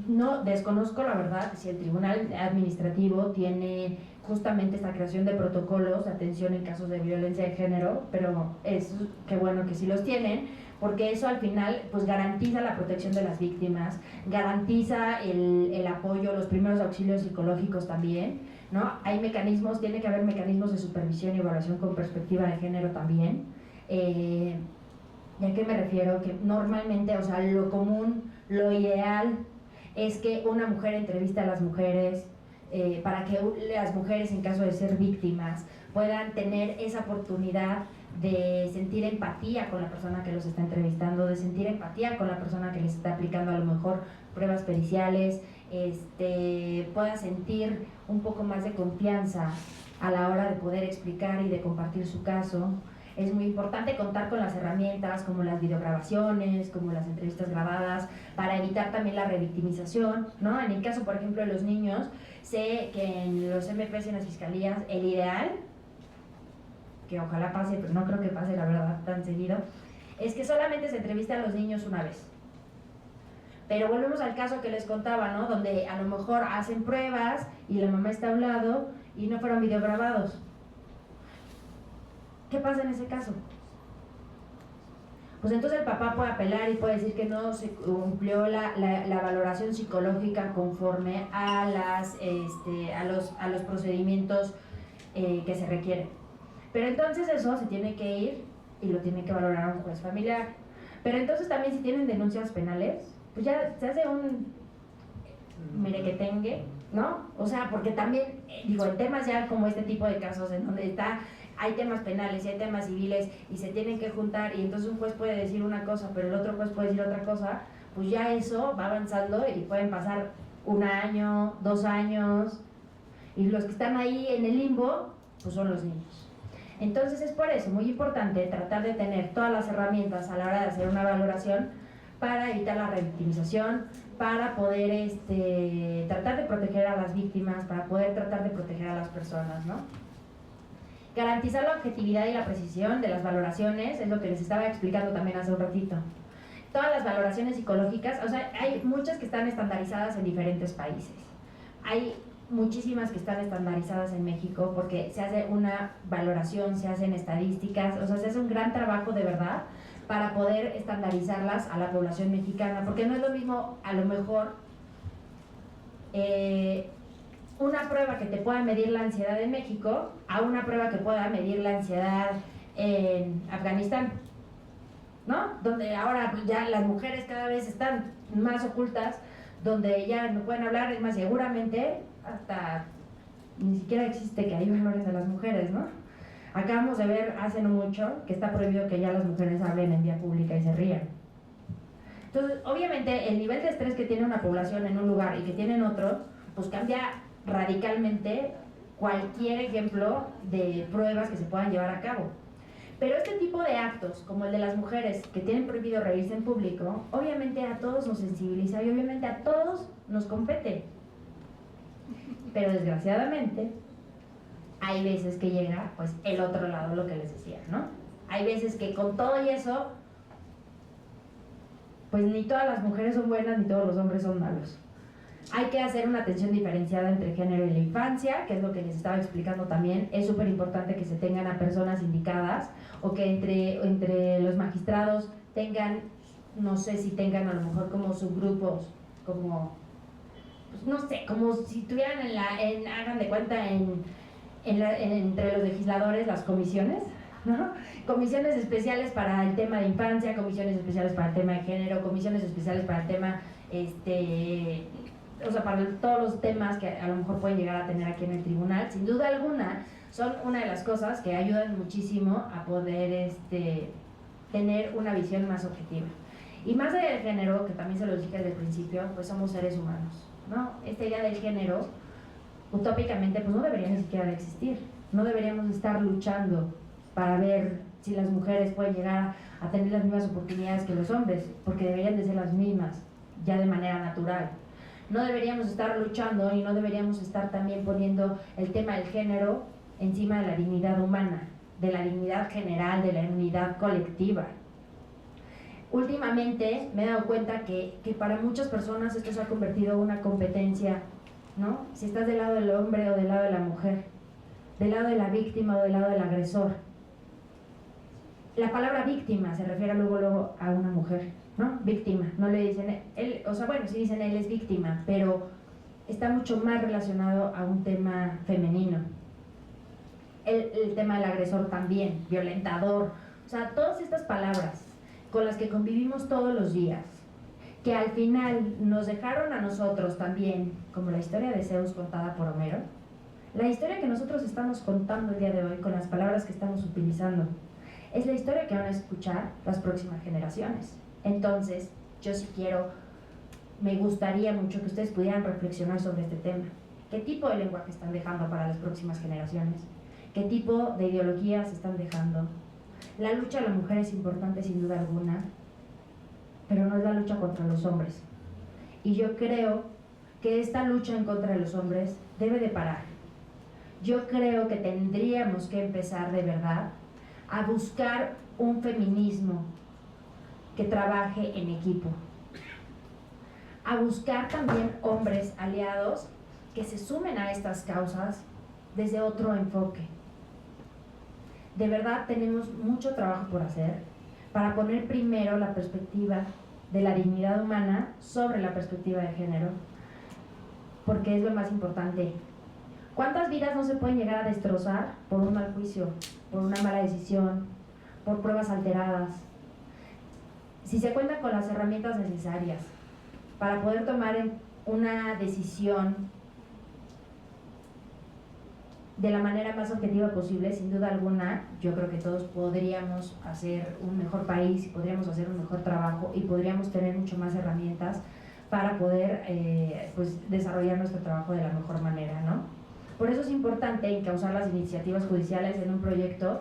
No desconozco la verdad si el Tribunal Administrativo tiene justamente esta creación de protocolos de atención en casos de violencia de género, pero es qué bueno que sí los tienen, porque eso al final pues garantiza la protección de las víctimas, garantiza el apoyo, los primeros auxilios psicológicos también, ¿no? Hay mecanismos, tiene que haber mecanismos de supervisión y evaluación con perspectiva de género también. ¿A qué me refiero? Que normalmente, o sea, lo común, lo ideal es que una mujer entreviste a las mujeres, para que las mujeres, en caso de ser víctimas, puedan tener esa oportunidad de sentir empatía con la persona que los está entrevistando, de sentir empatía con la persona que les está aplicando a lo mejor pruebas periciales, pueda sentir un poco más de confianza a la hora de poder explicar y de compartir su caso. Es muy importante contar con las herramientas como las videograbaciones, como las entrevistas grabadas, para evitar también la revictimización, ¿no? En el caso, por ejemplo, de los niños, sé que en los MPs y en las fiscalías, el ideal, que ojalá pase, pero no creo que pase la verdad tan seguido, es que solamente se entrevista a los niños una vez. Pero volvemos al caso que les contaba, ¿no? Donde a lo mejor hacen pruebas y la mamá está a un lado y no fueron videograbados. ¿Qué pasa en ese caso? Pues entonces el papá puede apelar y puede decir que no se cumplió la valoración psicológica conforme a los procedimientos que se requieren. Pero entonces eso se tiene que ir y lo tiene que valorar un juez familiar. Pero entonces también si tienen denuncias penales, pues ya se hace un merequetengue, ¿no? O sea, porque también, digo, en temas ya como este tipo de casos en donde hay temas penales y hay temas civiles y se tienen que juntar y entonces un juez puede decir una cosa pero el otro juez puede decir otra cosa, pues ya eso va avanzando y pueden pasar 1 año, 2 años, y los que están ahí en el limbo pues son los niños. Entonces es por eso muy importante tratar de tener todas las herramientas a la hora de hacer una valoración para evitar la revictimización, para poder tratar de proteger a las víctimas, para poder tratar de proteger a las personas, ¿no? Garantizar la objetividad y la precisión de las valoraciones, es lo que les estaba explicando también hace un ratito. Todas las valoraciones psicológicas, o sea, hay muchas que están estandarizadas en diferentes países. Hay muchísimas que están estandarizadas en México porque se hace una valoración, se hacen estadísticas, o sea, se hace un gran trabajo de verdad para poder estandarizarlas a la población mexicana, porque no es lo mismo, a lo mejor, una prueba que te pueda medir la ansiedad en México a una prueba que pueda medir la ansiedad en Afganistán, ¿no? Donde ahora ya las mujeres cada vez están más ocultas, donde ya no pueden hablar, es más, seguramente hasta ni siquiera existe que hay valores de las mujeres, ¿no? Acabamos de ver hace no mucho que está prohibido que ya las mujeres hablen en vía pública y se rían. Entonces, obviamente, el nivel de estrés que tiene una población en un lugar y que tiene en otro, pues cambia radicalmente cualquier ejemplo de pruebas que se puedan llevar a cabo. Pero este tipo de actos, como el de las mujeres que tienen prohibido reírse en público, obviamente a todos nos sensibiliza y obviamente a todos nos compete. Pero desgraciadamente, hay veces que llega pues el otro lado, lo que les decía, ¿no? Hay veces que con todo y eso, pues ni todas las mujeres son buenas ni todos los hombres son malos. Hay que hacer una atención diferenciada entre género y la infancia, que es lo que les estaba explicando también. Es súper importante que se tengan a personas indicadas o que entre los magistrados tengan, no sé si tengan a lo mejor como subgrupos, como, pues no sé, como si tuvieran hagan de cuenta entre los legisladores las comisiones, ¿no? Comisiones especiales para el tema de infancia, comisiones especiales para el tema de género, comisiones especiales para el tema, o sea, para todos los temas que a lo mejor pueden llegar a tener aquí en el tribunal. Sin duda alguna, son una de las cosas que ayudan muchísimo a poder tener una visión más objetiva. Y más allá del género, que también se lo dije desde el principio, pues somos seres humanos, ¿no? Esta idea del género, utópicamente, pues no debería ni siquiera de existir. No deberíamos estar luchando para ver si las mujeres pueden llegar a tener las mismas oportunidades que los hombres, porque deberían de ser las mismas, ya de manera natural. No deberíamos estar luchando y no deberíamos estar también poniendo el tema del género encima de la dignidad humana, de la dignidad general, de la dignidad colectiva. Últimamente me he dado cuenta que para muchas personas esto se ha convertido en una competencia, ¿no? Si estás del lado del hombre o del lado de la mujer, del lado de la víctima o del lado del agresor. La palabra víctima se refiere luego a una mujer, ¿no? Víctima, no le dicen él, o sea, bueno, sí dicen él es víctima, pero está mucho más relacionado a un tema femenino. El tema del agresor también, violentador, o sea, todas estas palabras con las que convivimos todos los días, que al final nos dejaron a nosotros también, como la historia de Zeus contada por Homero, la historia que nosotros estamos contando el día de hoy con las palabras que estamos utilizando, es la historia que van a escuchar las próximas generaciones. Entonces, yo sí me gustaría mucho que ustedes pudieran reflexionar sobre este tema. ¿Qué tipo de lenguaje están dejando para las próximas generaciones? ¿Qué tipo de ideologías están dejando? La lucha de la mujer es importante sin duda alguna, pero no es la lucha contra los hombres. Y yo creo que esta lucha en contra de los hombres debe de parar. Yo creo que tendríamos que empezar de verdad a buscar un feminismo que trabaje en equipo, a buscar también hombres aliados que se sumen a estas causas desde otro enfoque. De verdad tenemos mucho trabajo por hacer para poner primero la perspectiva de la dignidad humana sobre la perspectiva de género, porque es lo más importante. ¿Cuántas vidas no se pueden llegar a destrozar por un mal juicio, por una mala decisión, por pruebas alteradas? Si se cuenta con las herramientas necesarias para poder tomar una decisión de la manera más objetiva posible, sin duda alguna, yo creo que todos podríamos hacer un mejor país y podríamos hacer un mejor trabajo y podríamos tener mucho más herramientas para poder pues, desarrollar nuestro trabajo de la mejor manera, ¿no? Por eso es importante encauzar las iniciativas judiciales en un proyecto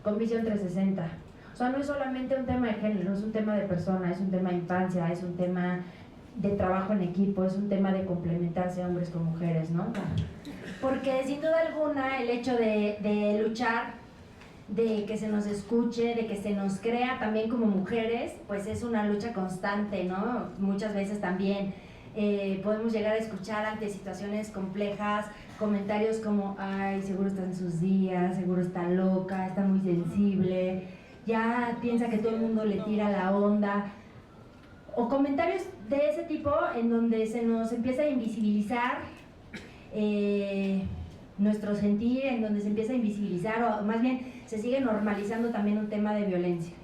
con visión 360. O sea, no es solamente un tema de género, es un tema de persona, es un tema de infancia, es un tema de trabajo en equipo, es un tema de complementarse hombres con mujeres, ¿no? Porque sin duda alguna el hecho de luchar, de que se nos escuche, de que se nos crea también como mujeres, pues es una lucha constante, ¿no? Muchas veces también podemos llegar a escuchar ante situaciones complejas comentarios como, ay, seguro está en sus días, seguro está loca, está muy sensible, ya piensa que todo el mundo le tira la onda, o comentarios de ese tipo en donde se nos empieza a invisibilizar nuestro sentir, en donde se empieza a invisibilizar, o más bien se sigue normalizando también un tema de violencia.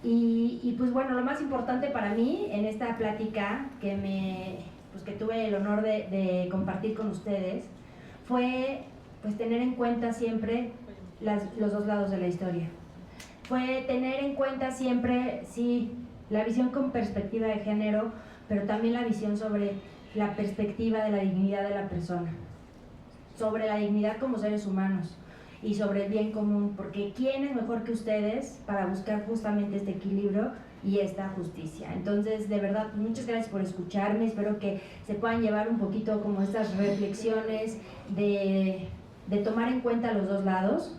Y pues bueno, lo más importante para mí en esta plática que tuve el honor de compartir con ustedes fue pues tener en cuenta siempre los dos lados de la historia. Fue tener en cuenta siempre, sí, la visión con perspectiva de género, pero también la visión sobre la perspectiva de la dignidad de la persona, sobre la dignidad como seres humanos. y sobre el bien común, porque ¿quién es mejor que ustedes para buscar justamente este equilibrio y esta justicia? Entonces, de verdad, muchas gracias por escucharme, espero que se puedan llevar un poquito como estas reflexiones de tomar en cuenta los dos lados,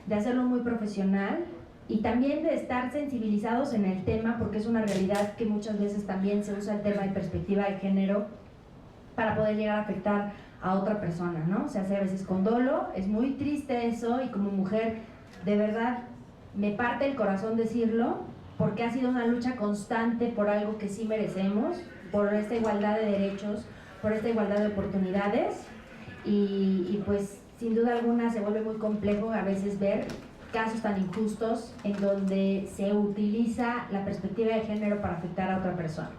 de hacerlo muy profesional y también de estar sensibilizados en el tema, porque es una realidad que muchas veces también se usa el tema de perspectiva de género para poder llegar a afectar a otra persona, ¿no? Se hace a veces con dolo, es muy triste eso, y como mujer, de verdad, me parte el corazón decirlo, porque ha sido una lucha constante por algo que sí merecemos, por esta igualdad de derechos, por esta igualdad de oportunidades, y pues sin duda alguna se vuelve muy complejo a veces ver casos tan injustos en donde se utiliza la perspectiva de género para afectar a otra persona.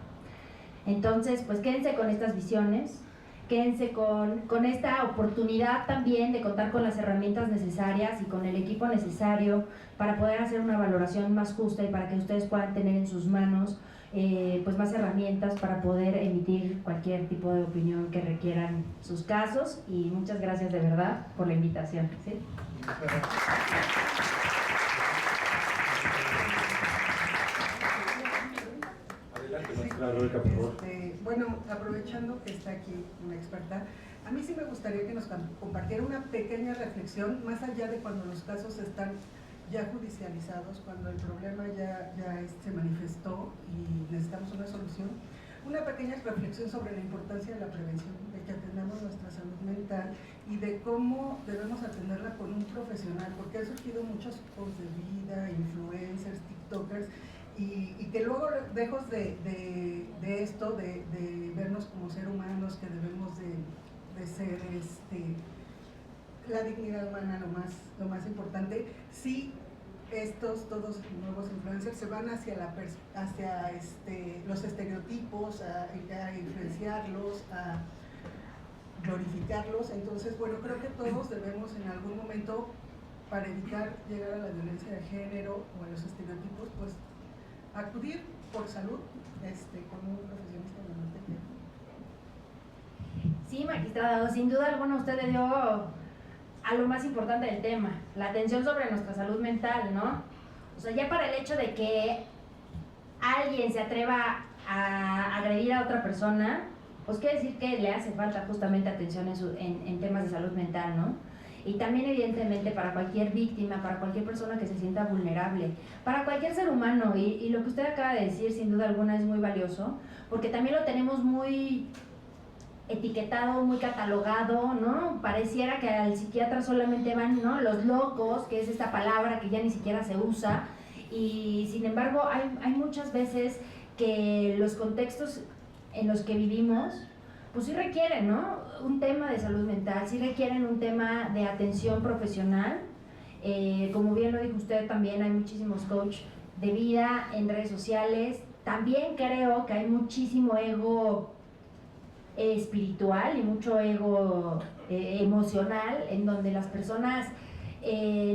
Entonces, pues quédense con estas visiones, quédense con esta oportunidad también de contar con las herramientas necesarias y con el equipo necesario para poder hacer una valoración más justa y para que ustedes puedan tener en sus manos pues más herramientas para poder emitir cualquier tipo de opinión que requieran sus casos. Y muchas gracias de verdad por la invitación, ¿sí? Bueno, aprovechando que está aquí una experta, a mí sí me gustaría que nos compartiera una pequeña reflexión, más allá de cuando los casos están ya judicializados, cuando el problema ya se manifestó y necesitamos una solución, una pequeña reflexión sobre la importancia de la prevención, de que atendamos nuestra salud mental y de cómo debemos atenderla con un profesional, porque han surgido muchos tipos de vida, influencers, tiktokers, y que luego lejos de esto, de vernos como seres humanos, que debemos de ser la dignidad humana lo más importante, sí todos nuevos influencers se van hacia los estereotipos, a influenciarlos, a glorificarlos. Entonces, bueno, creo que todos debemos en algún momento, para evitar llegar a la violencia de género o a los estereotipos, pues acudir por salud con un profesionista de la materia. Sí, magistrada, sin duda alguna usted le dio a lo más importante del tema, la atención sobre nuestra salud mental, ¿no? O sea, ya para el hecho de que alguien se atreva a agredir a otra persona, pues quiere decir que le hace falta justamente atención en temas de salud mental, ¿no? Y también evidentemente para cualquier víctima, para cualquier persona que se sienta vulnerable, para cualquier ser humano, y lo que usted acaba de decir sin duda alguna es muy valioso, porque también lo tenemos muy etiquetado, muy catalogado, ¿no? Pareciera que al psiquiatra solamente van, ¿no?, los locos, que es esta palabra que ya ni siquiera se usa, y sin embargo hay muchas veces que los contextos en los que vivimos pues sí requieren, ¿no?, un tema de salud mental, sí requieren un tema de atención profesional. Como bien lo dijo usted, también hay muchísimos coach de vida en redes sociales. También creo que hay muchísimo ego espiritual y mucho ego emocional, en donde las personas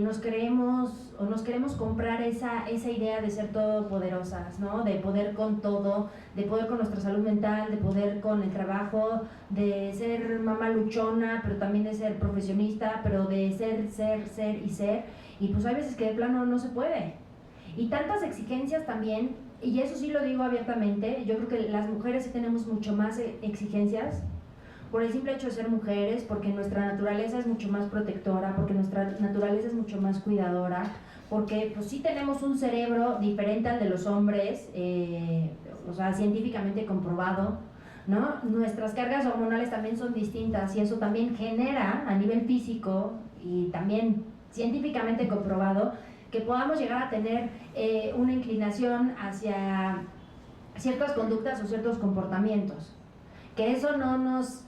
nos queremos comprar esa idea de ser todopoderosas, ¿no? De poder con todo, de poder con nuestra salud mental, de poder con el trabajo, de ser mamá luchona, pero también de ser profesionista, pero de ser, y pues hay veces que de plano no se puede. Y tantas exigencias también, y eso sí lo digo abiertamente, yo creo que las mujeres sí tenemos mucho más exigencias, por el simple hecho de ser mujeres, porque nuestra naturaleza es mucho más protectora, porque nuestra naturaleza es mucho más cuidadora, porque pues sí tenemos un cerebro diferente al de los hombres, o sea, científicamente comprobado, ¿no? Nuestras cargas hormonales también son distintas y eso también genera a nivel físico y también científicamente comprobado que podamos llegar a tener una inclinación hacia ciertas conductas o ciertos comportamientos, que eso no nos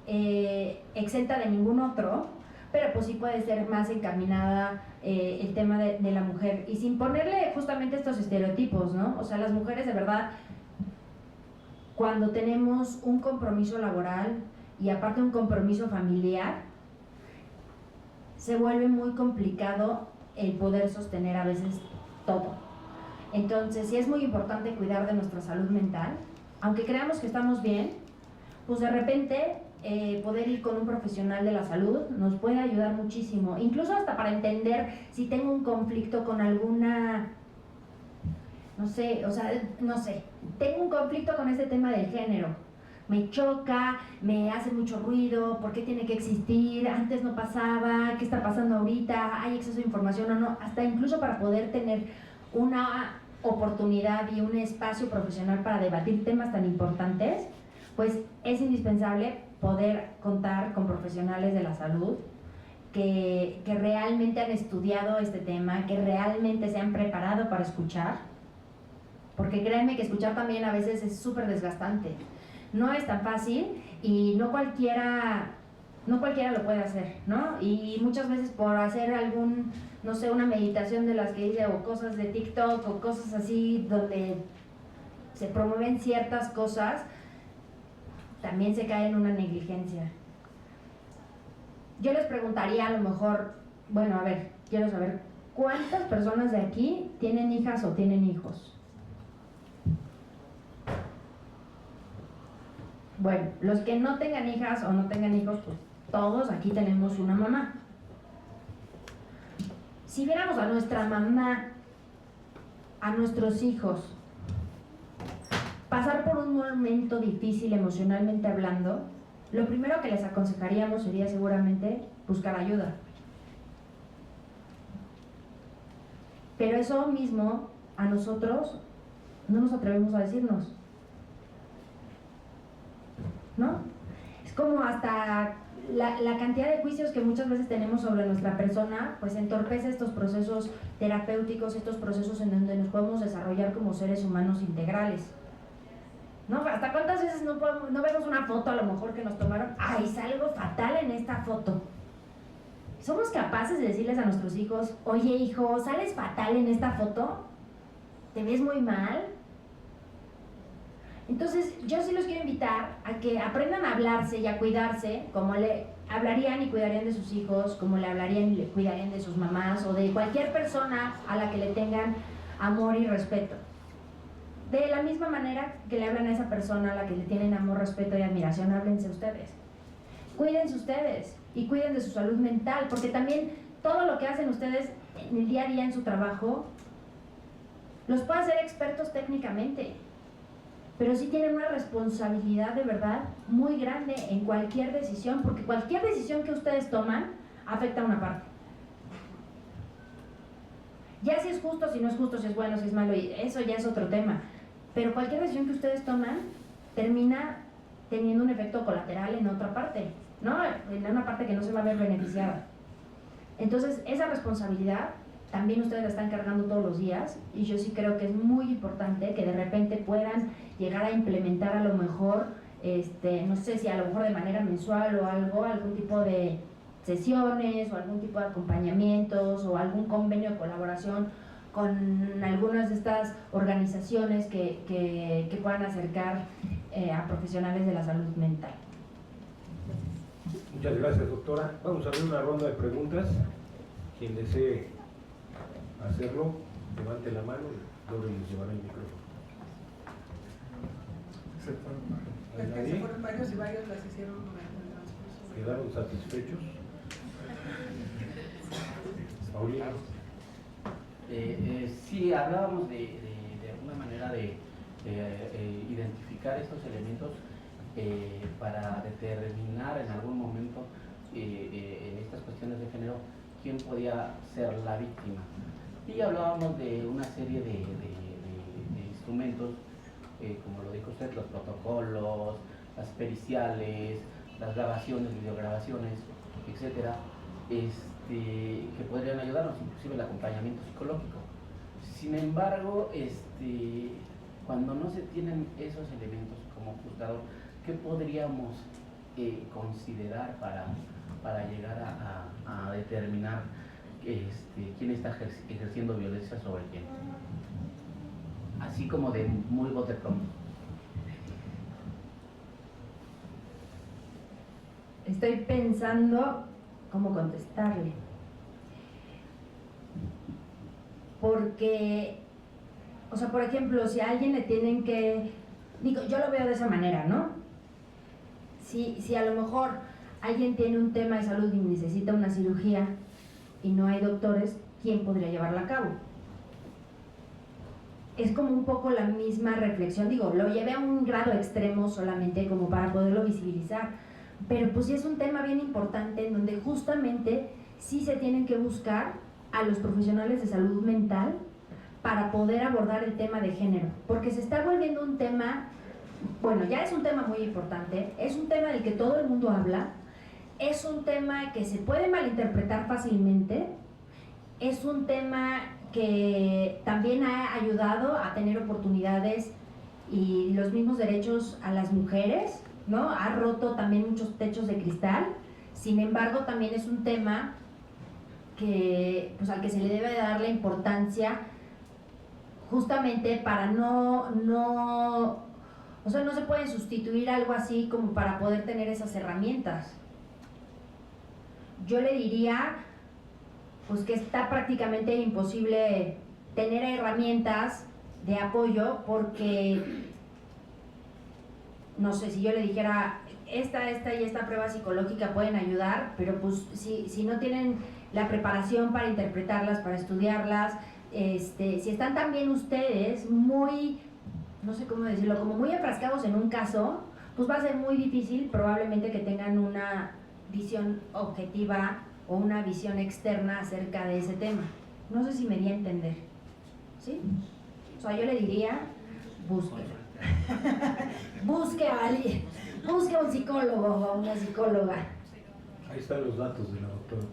exenta de ningún otro, pero pues sí puede ser más encaminada el tema de la mujer, y sin ponerle justamente estos estereotipos, ¿no? O sea, las mujeres de verdad, cuando tenemos un compromiso laboral y aparte un compromiso familiar, se vuelve muy complicado el poder sostener a veces todo. Entonces sí es muy importante cuidar de nuestra salud mental, aunque creamos que estamos bien, pues de repente poder ir con un profesional de la salud nos puede ayudar muchísimo, incluso hasta para entender si tengo un conflicto con alguna, no sé, tengo un conflicto con este tema del género, me choca, me hace mucho ruido, ¿por qué tiene que existir? Antes no pasaba, ¿qué está pasando ahorita? ¿Hay exceso de información o no? Hasta incluso para poder tener una oportunidad y un espacio profesional para debatir temas tan importantes, pues es indispensable poder contar con profesionales de la salud que realmente han estudiado este tema, que realmente se han preparado para escuchar, porque créanme que escuchar también a veces es súper desgastante. No es tan fácil y no cualquiera lo puede hacer, ¿no? Y muchas veces por hacer algún, no sé, una meditación de las que hice o cosas de TikTok o cosas así donde se promueven ciertas cosas, también se cae en una negligencia. Yo les preguntaría a lo mejor, bueno, a ver, quiero saber, ¿cuántas personas de aquí tienen hijas o tienen hijos? Bueno, los que no tengan hijas o no tengan hijos, pues todos aquí tenemos una mamá. Si viéramos a nuestra mamá, a nuestros hijos, pasar por un momento difícil emocionalmente hablando, lo primero que les aconsejaríamos sería seguramente buscar ayuda. Pero eso mismo a nosotros no nos atrevemos a decirnos, ¿no? Es como hasta la cantidad de juicios que muchas veces tenemos sobre nuestra persona, pues entorpece estos procesos terapéuticos, estos procesos en donde nos podemos desarrollar como seres humanos integrales. ¿No? ¿Hasta cuántas veces no vemos una foto a lo mejor que nos tomaron? ¡Ay, salgo fatal en esta foto! ¿Somos capaces de decirles a nuestros hijos, oye hijo, sales fatal en esta foto? ¿Te ves muy mal? Entonces yo sí los quiero invitar a que aprendan a hablarse y a cuidarse como le hablarían y cuidarían de sus hijos, como le hablarían y le cuidarían de sus mamás o de cualquier persona a la que le tengan amor y respeto. De la misma manera que le hablan a esa persona a la que le tienen amor, respeto y admiración, háblense ustedes. Cuídense ustedes y cuiden de su salud mental, porque también todo lo que hacen ustedes en el día a día en su trabajo los puede hacer expertos técnicamente, pero sí tienen una responsabilidad de verdad muy grande en cualquier decisión, porque cualquier decisión que ustedes toman afecta a una parte. Ya si es justo, si no es justo, si es bueno, si es malo, y eso ya es otro tema. Pero cualquier decisión que ustedes toman termina teniendo un efecto colateral en otra parte, ¿no? En una parte que no se va a ver beneficiada. Entonces, esa responsabilidad también ustedes la están cargando todos los días, y yo sí creo que es muy importante que de repente puedan llegar a implementar a lo mejor, no sé si a lo mejor de manera mensual o algún tipo de sesiones o algún tipo de acompañamientos o algún convenio de colaboración con algunas de estas organizaciones que puedan acercar a profesionales de la salud mental. Muchas gracias, doctora. Vamos a abrir una ronda de preguntas. Quien desee hacerlo, levante la mano y luego les llevará el micrófono. Es que se fueron varios y varios las hicieron durante el transcurso. ¿Quedaron satisfechos? Paulina. Sí, hablábamos de alguna manera de identificar estos elementos para determinar en algún momento en estas cuestiones de género quién podía ser la víctima. Y hablábamos de una serie de instrumentos, como lo dijo usted, los protocolos, las periciales, las grabaciones, videograbaciones, etcétera, que podrían ayudarnos, inclusive el acompañamiento psicológico. Sin embargo, cuando no se tienen esos elementos como juzgador, ¿qué podríamos considerar para llegar a determinar quién está ejerciendo violencia sobre quién? Así como de muy bote pronto. Estoy pensando cómo contestarle. Porque, o sea, por ejemplo, si a alguien le tienen que... Digo, yo lo veo de esa manera, ¿no? si a lo mejor alguien tiene un tema de salud y necesita una cirugía y no hay doctores, ¿quién podría llevarla a cabo? Es como un poco la misma reflexión, digo, lo llevé a un grado extremo solamente como para poderlo visibilizar, pero pues sí es un tema bien importante en donde justamente sí se tienen que buscar a los profesionales de salud mental para poder abordar el tema de género, porque se está volviendo un tema, bueno, ya es un tema muy importante, es un tema del que todo el mundo habla, es un tema que se puede malinterpretar fácilmente, es un tema que también ha ayudado a tener oportunidades y los mismos derechos a las mujeres, ¿no? Ha roto también muchos techos de cristal. Sin embargo, también es un tema que, pues, al que se le debe dar la importancia justamente para o sea, no se puede sustituir algo así como para poder tener esas herramientas. Yo le diría pues que está prácticamente imposible tener herramientas de apoyo, porque no sé, si yo le dijera esta y esta prueba psicológica pueden ayudar, pero pues si no tienen la preparación para interpretarlas, para estudiarlas, si están también ustedes muy, no sé cómo decirlo, como muy enfrascados en un caso, pues va a ser muy difícil probablemente que tengan una visión objetiva o una visión externa acerca de ese tema. No sé si me di a entender, ¿sí? O sea, yo le diría, busque a alguien, busque a un psicólogo o a una psicóloga. Ahí están los datos de la doctora.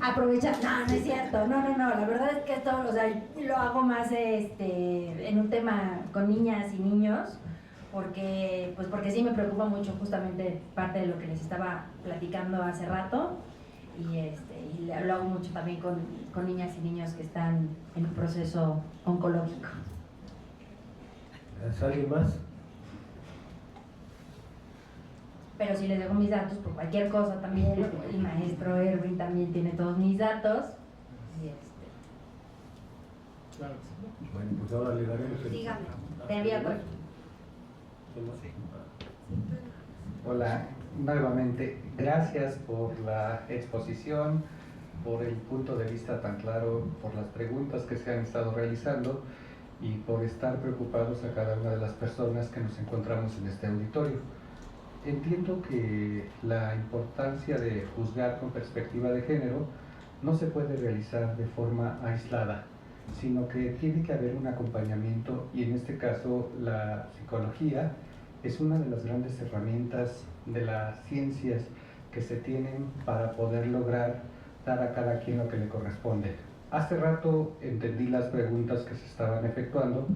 Aprovechar, no es cierto, no, la verdad es que esto, o sea, lo hago más en un tema con niñas y niños, porque sí me preocupa mucho justamente parte de lo que les estaba platicando hace rato, y lo hago mucho también con niñas y niños que están en un proceso oncológico. ¿Alguien más? Pero si les dejo mis datos por cualquier cosa también, el maestro Erwin también tiene todos mis datos. Claro. Bueno, pues ahora le daremos el... Dígame, te envío otro. Hola, nuevamente, gracias por la exposición, por el punto de vista tan claro, por las preguntas que se han estado realizando y por estar preocupados a cada una de las personas que nos encontramos en este auditorio. Entiendo que la importancia de juzgar con perspectiva de género no se puede realizar de forma aislada, sino que tiene que haber un acompañamiento, y en este caso la psicología es una de las grandes herramientas de las ciencias que se tienen para poder lograr dar a cada quien lo que le corresponde. Hace rato entendí las preguntas que se estaban efectuando,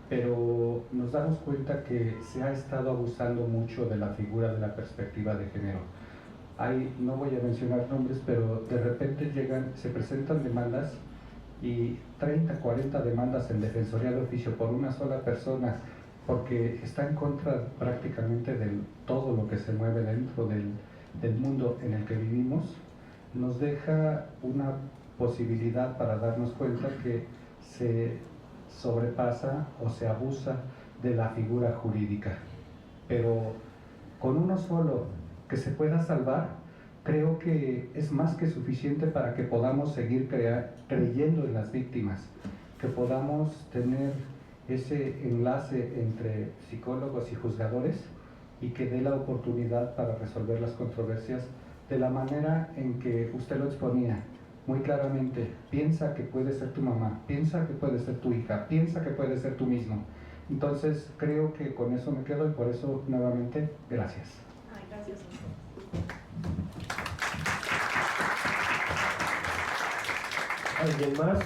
pero nos damos cuenta que se ha estado abusando mucho de la figura de la perspectiva de género. No voy a mencionar nombres, pero de repente se presentan demandas y 30, 40 demandas en defensoría de oficio por una sola persona, porque está en contra prácticamente de todo lo que se mueve dentro del mundo en el que vivimos. Nos deja una posibilidad para darnos cuenta que se sobrepasa o se abusa de la figura jurídica, pero con uno solo que se pueda salvar, creo que es más que suficiente para que podamos seguir creyendo en las víctimas, que podamos tener ese enlace entre psicólogos y juzgadores y que dé la oportunidad para resolver las controversias de la manera en que usted lo exponía muy claramente. Piensa que puede ser tu mamá, piensa que puede ser tu hija, piensa que puede ser tú mismo. Entonces creo que con eso me quedo, y por eso nuevamente gracias. Ay, gracias. ¿Alguien más?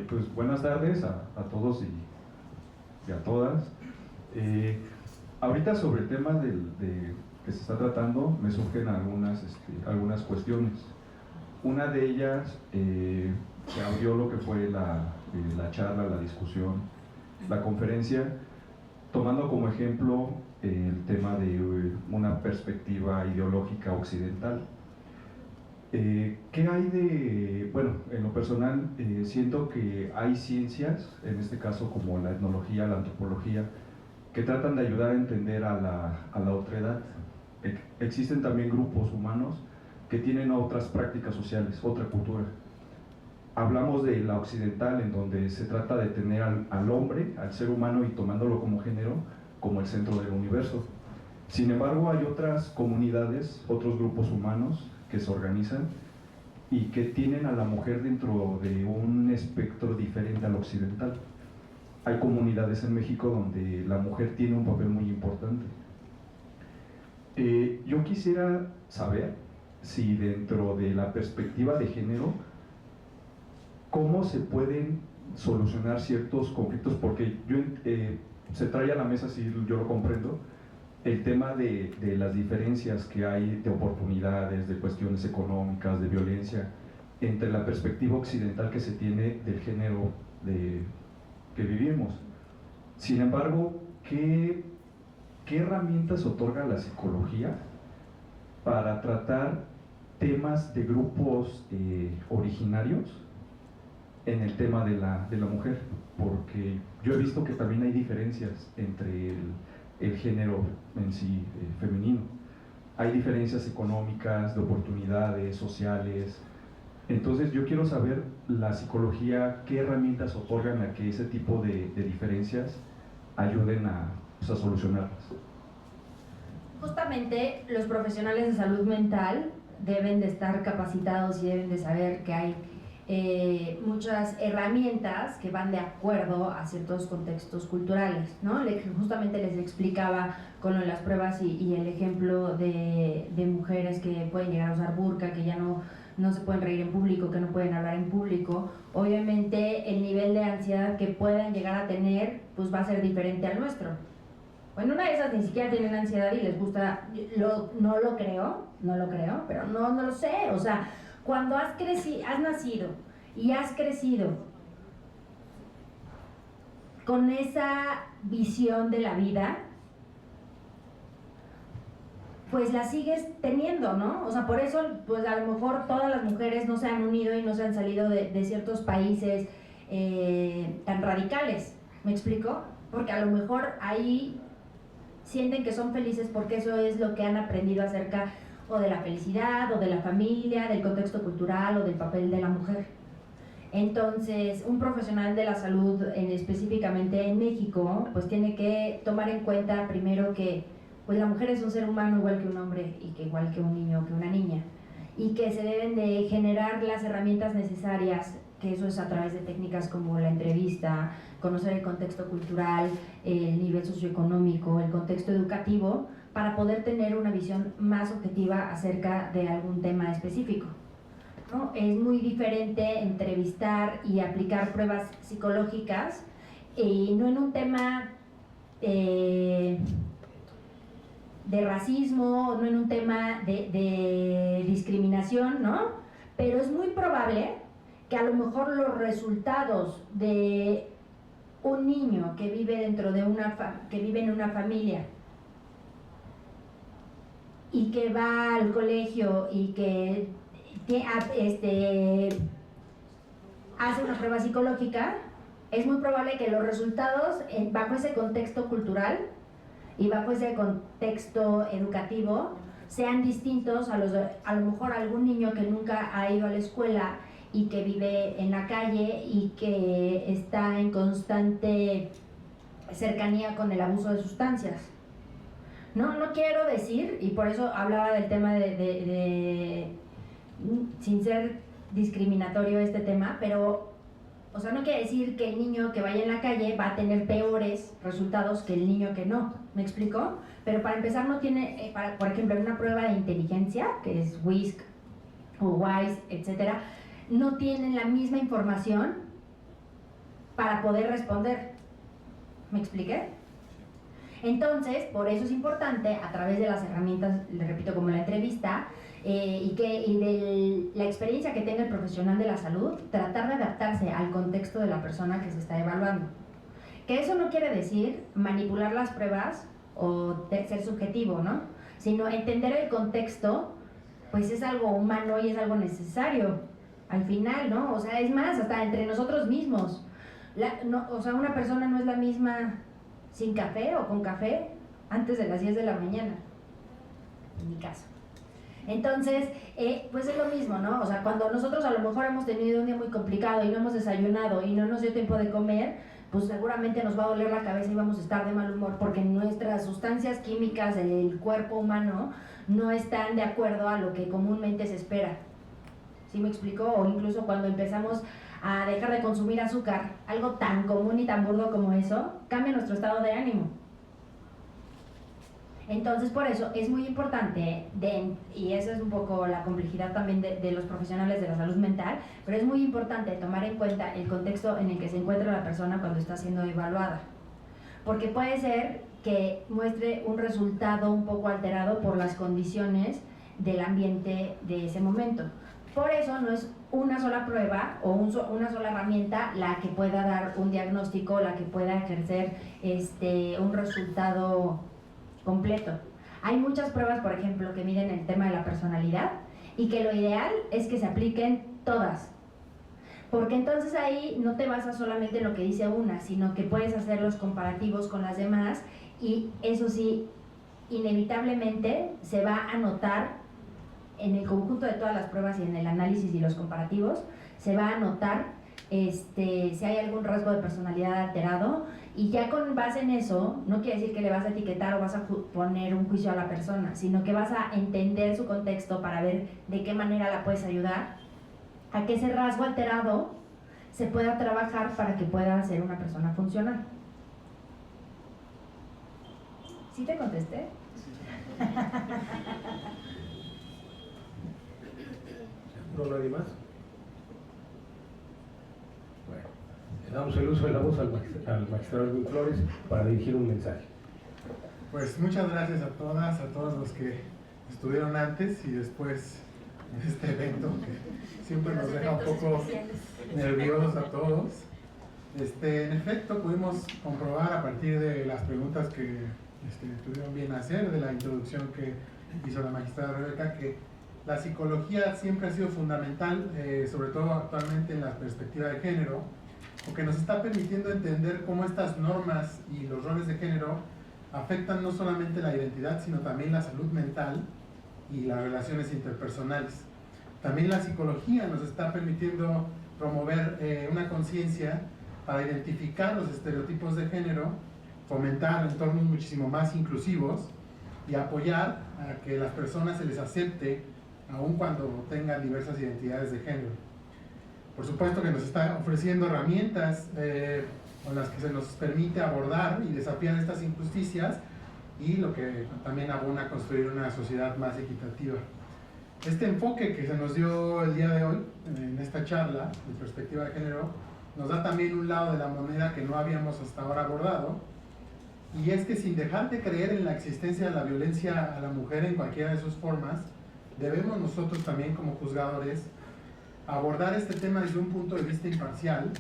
Pues buenas tardes a todos y a todas. Ahorita sobre el tema que se está tratando me surgen algunas cuestiones. Una de ellas, se abrió lo que fue la charla, la discusión, la conferencia, tomando como ejemplo el tema de una perspectiva ideológica occidental. ¿Qué hay de, bueno, en lo personal, siento que hay ciencias, en este caso como la etnología, la antropología, que tratan de ayudar a entender a la otredad. Existen también grupos humanos que tienen otras prácticas sociales, otra cultura. Hablamos de la occidental, en donde se trata de tener al hombre, al ser humano, y tomándolo como género, como el centro del universo. Sin embargo, hay otras comunidades, otros grupos humanos que se organizan y que tienen a la mujer dentro de un espectro diferente al occidental. Hay comunidades en México donde la mujer tiene un papel muy importante. Yo quisiera saber si dentro de la perspectiva de género, cómo se pueden solucionar ciertos conflictos, porque se trae a la mesa, si yo lo comprendo, el tema de las diferencias que hay de oportunidades, de cuestiones económicas, de violencia, entre la perspectiva occidental que se tiene del género que vivimos. Sin embargo, ¿qué herramientas otorga la psicología para tratar temas de grupos originarios en el tema de la mujer? Porque yo he visto que también hay diferencias entre el género en sí femenino. Hay diferencias económicas, de oportunidades sociales. Entonces yo quiero saber la psicología, qué herramientas otorgan a que ese tipo de diferencias ayuden a solucionarlas. Justamente los profesionales de salud mental deben de estar capacitados y deben de saber que hay muchas herramientas que van de acuerdo a ciertos contextos culturales, ¿no? Justamente les explicaba con lo de las pruebas y el ejemplo de mujeres que pueden llegar a usar burka, que ya no se pueden reír en público, que no pueden hablar en público. Obviamente el nivel de ansiedad que puedan llegar a tener pues va a ser diferente al nuestro. Bueno, una de esas ni siquiera tienen ansiedad y les gusta, no lo creo, pero no lo sé. O sea, cuando has nacido y has crecido con esa visión de la vida, pues la sigues teniendo, ¿no? O sea, por eso, pues a lo mejor todas las mujeres no se han unido y no se han salido de ciertos países tan radicales, ¿me explico? Porque a lo mejor ahí sienten que son felices porque eso es lo que han aprendido acerca o de la felicidad, o de la familia, del contexto cultural, o del papel de la mujer. Entonces, un profesional de la salud, específicamente en México, pues tiene que tomar en cuenta primero que pues la mujer es un ser humano igual que un hombre, y que igual que un niño, que una niña, y que se deben de generar las herramientas necesarias, que eso es a través de técnicas como la entrevista, conocer el contexto cultural, el nivel socioeconómico, el contexto educativo, para poder tener una visión más objetiva acerca de algún tema específico, ¿no? Es muy diferente entrevistar y aplicar pruebas psicológicas, no en un tema de racismo, no en un tema de discriminación, ¿no? Pero es muy probable que a lo mejor los resultados de un niño que vive dentro de que vive en una familia y que va al colegio y que hace una prueba psicológica, es muy probable que los resultados bajo ese contexto cultural y bajo ese contexto educativo sean distintos a lo mejor algún niño que nunca ha ido a la escuela y que vive en la calle y que está en constante cercanía con el abuso de sustancias. No quiero decir, y por eso hablaba del tema sin ser discriminatorio este tema, pero, o sea, no quiere decir que el niño que vaya en la calle va a tener peores resultados que el niño que no, ¿me explico? Pero para empezar no tiene, por ejemplo, en una prueba de inteligencia, que es WISC o WISE, etcétera, no tienen la misma información para poder responder, ¿me expliqué? Entonces, por eso es importante, a través de las herramientas, le repito, como la entrevista, y de la experiencia que tenga el profesional de la salud, tratar de adaptarse al contexto de la persona que se está evaluando. Que eso no quiere decir manipular las pruebas o ser subjetivo, ¿no? Sino entender el contexto, pues es algo humano y es algo necesario al final, ¿no? O sea, es más, hasta entre nosotros mismos. O sea, una persona no es la misma sin café o con café antes de las 10 de la mañana, en mi caso. Entonces, pues es lo mismo, ¿no? O sea, cuando nosotros a lo mejor hemos tenido un día muy complicado y no hemos desayunado y no nos dio tiempo de comer, pues seguramente nos va a doler la cabeza y vamos a estar de mal humor porque nuestras sustancias químicas del cuerpo humano no están de acuerdo a lo que comúnmente se espera. ¿Sí me explico? O incluso cuando empezamos a dejar de consumir azúcar, algo tan común y tan burdo como eso, cambia nuestro estado de ánimo. Entonces, por eso es muy importante, y esa es un poco la complejidad también de los profesionales de la salud mental, pero es muy importante tomar en cuenta el contexto en el que se encuentra la persona cuando está siendo evaluada. Porque puede ser que muestre un resultado un poco alterado por las condiciones del ambiente de ese momento. Por eso no es una sola prueba o una sola herramienta la que pueda dar un diagnóstico, la que pueda ejercer un resultado completo. Hay muchas pruebas, por ejemplo, que miden el tema de la personalidad y que lo ideal es que se apliquen todas. Porque entonces ahí no te basas solamente en lo que dice una, sino que puedes hacer los comparativos con las demás y eso sí, inevitablemente se va a notar en el conjunto de todas las pruebas y en el análisis y los comparativos, se va a notar si hay algún rasgo de personalidad alterado, y ya con base en eso, no quiere decir que le vas a etiquetar o vas a poner un juicio a la persona, sino que vas a entender su contexto para ver de qué manera la puedes ayudar a que ese rasgo alterado se pueda trabajar para que pueda ser una persona funcional. ¿Sí te contesté? ¿No nadie más? Bueno, le damos el uso de la voz al magistrado Edwin Flores para dirigir un mensaje. Pues muchas gracias a todas, a todos los que estuvieron antes y después de este evento, que siempre nos deja un poco nerviosos a todos. En efecto, pudimos comprobar a partir de las preguntas que tuvieron bien hacer, de la introducción que hizo la magistrada Rebeca, que la psicología siempre ha sido fundamental, sobre todo actualmente en la perspectiva de género, porque nos está permitiendo entender cómo estas normas y los roles de género afectan no solamente la identidad, sino también la salud mental y las relaciones interpersonales. También la psicología nos está permitiendo promover una conciencia para identificar los estereotipos de género, fomentar entornos muchísimo más inclusivos y apoyar a que las personas se les acepte aun cuando tengan diversas identidades de género. Por supuesto que nos está ofreciendo herramientas con las que se nos permite abordar y desafiar estas injusticias y lo que también abona a construir una sociedad más equitativa. Este enfoque que se nos dio el día de hoy en esta charla de perspectiva de género nos da también un lado de la moneda que no habíamos hasta ahora abordado, y es que sin dejar de creer en la existencia de la violencia a la mujer en cualquiera de sus formas, debemos nosotros también como juzgadores abordar este tema desde un punto de vista imparcial,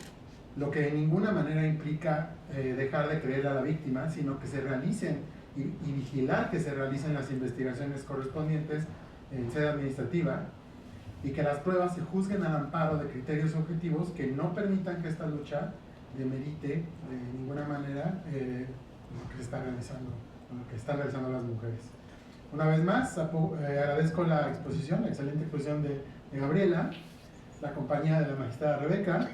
lo que de ninguna manera implica dejar de creer a la víctima, sino que se realicen y vigilar que se realicen las investigaciones correspondientes en sede administrativa y que las pruebas se juzguen al amparo de criterios objetivos que no permitan que esta lucha demerite de ninguna manera lo que se está realizando, lo que están realizando las mujeres. Una vez más, agradezco la exposición, la excelente exposición de Gabriela, la compañía de la magistrada Rebeca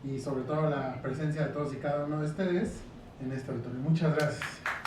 y sobre todo la presencia de todos y cada uno de ustedes en este auditorio. Muchas gracias.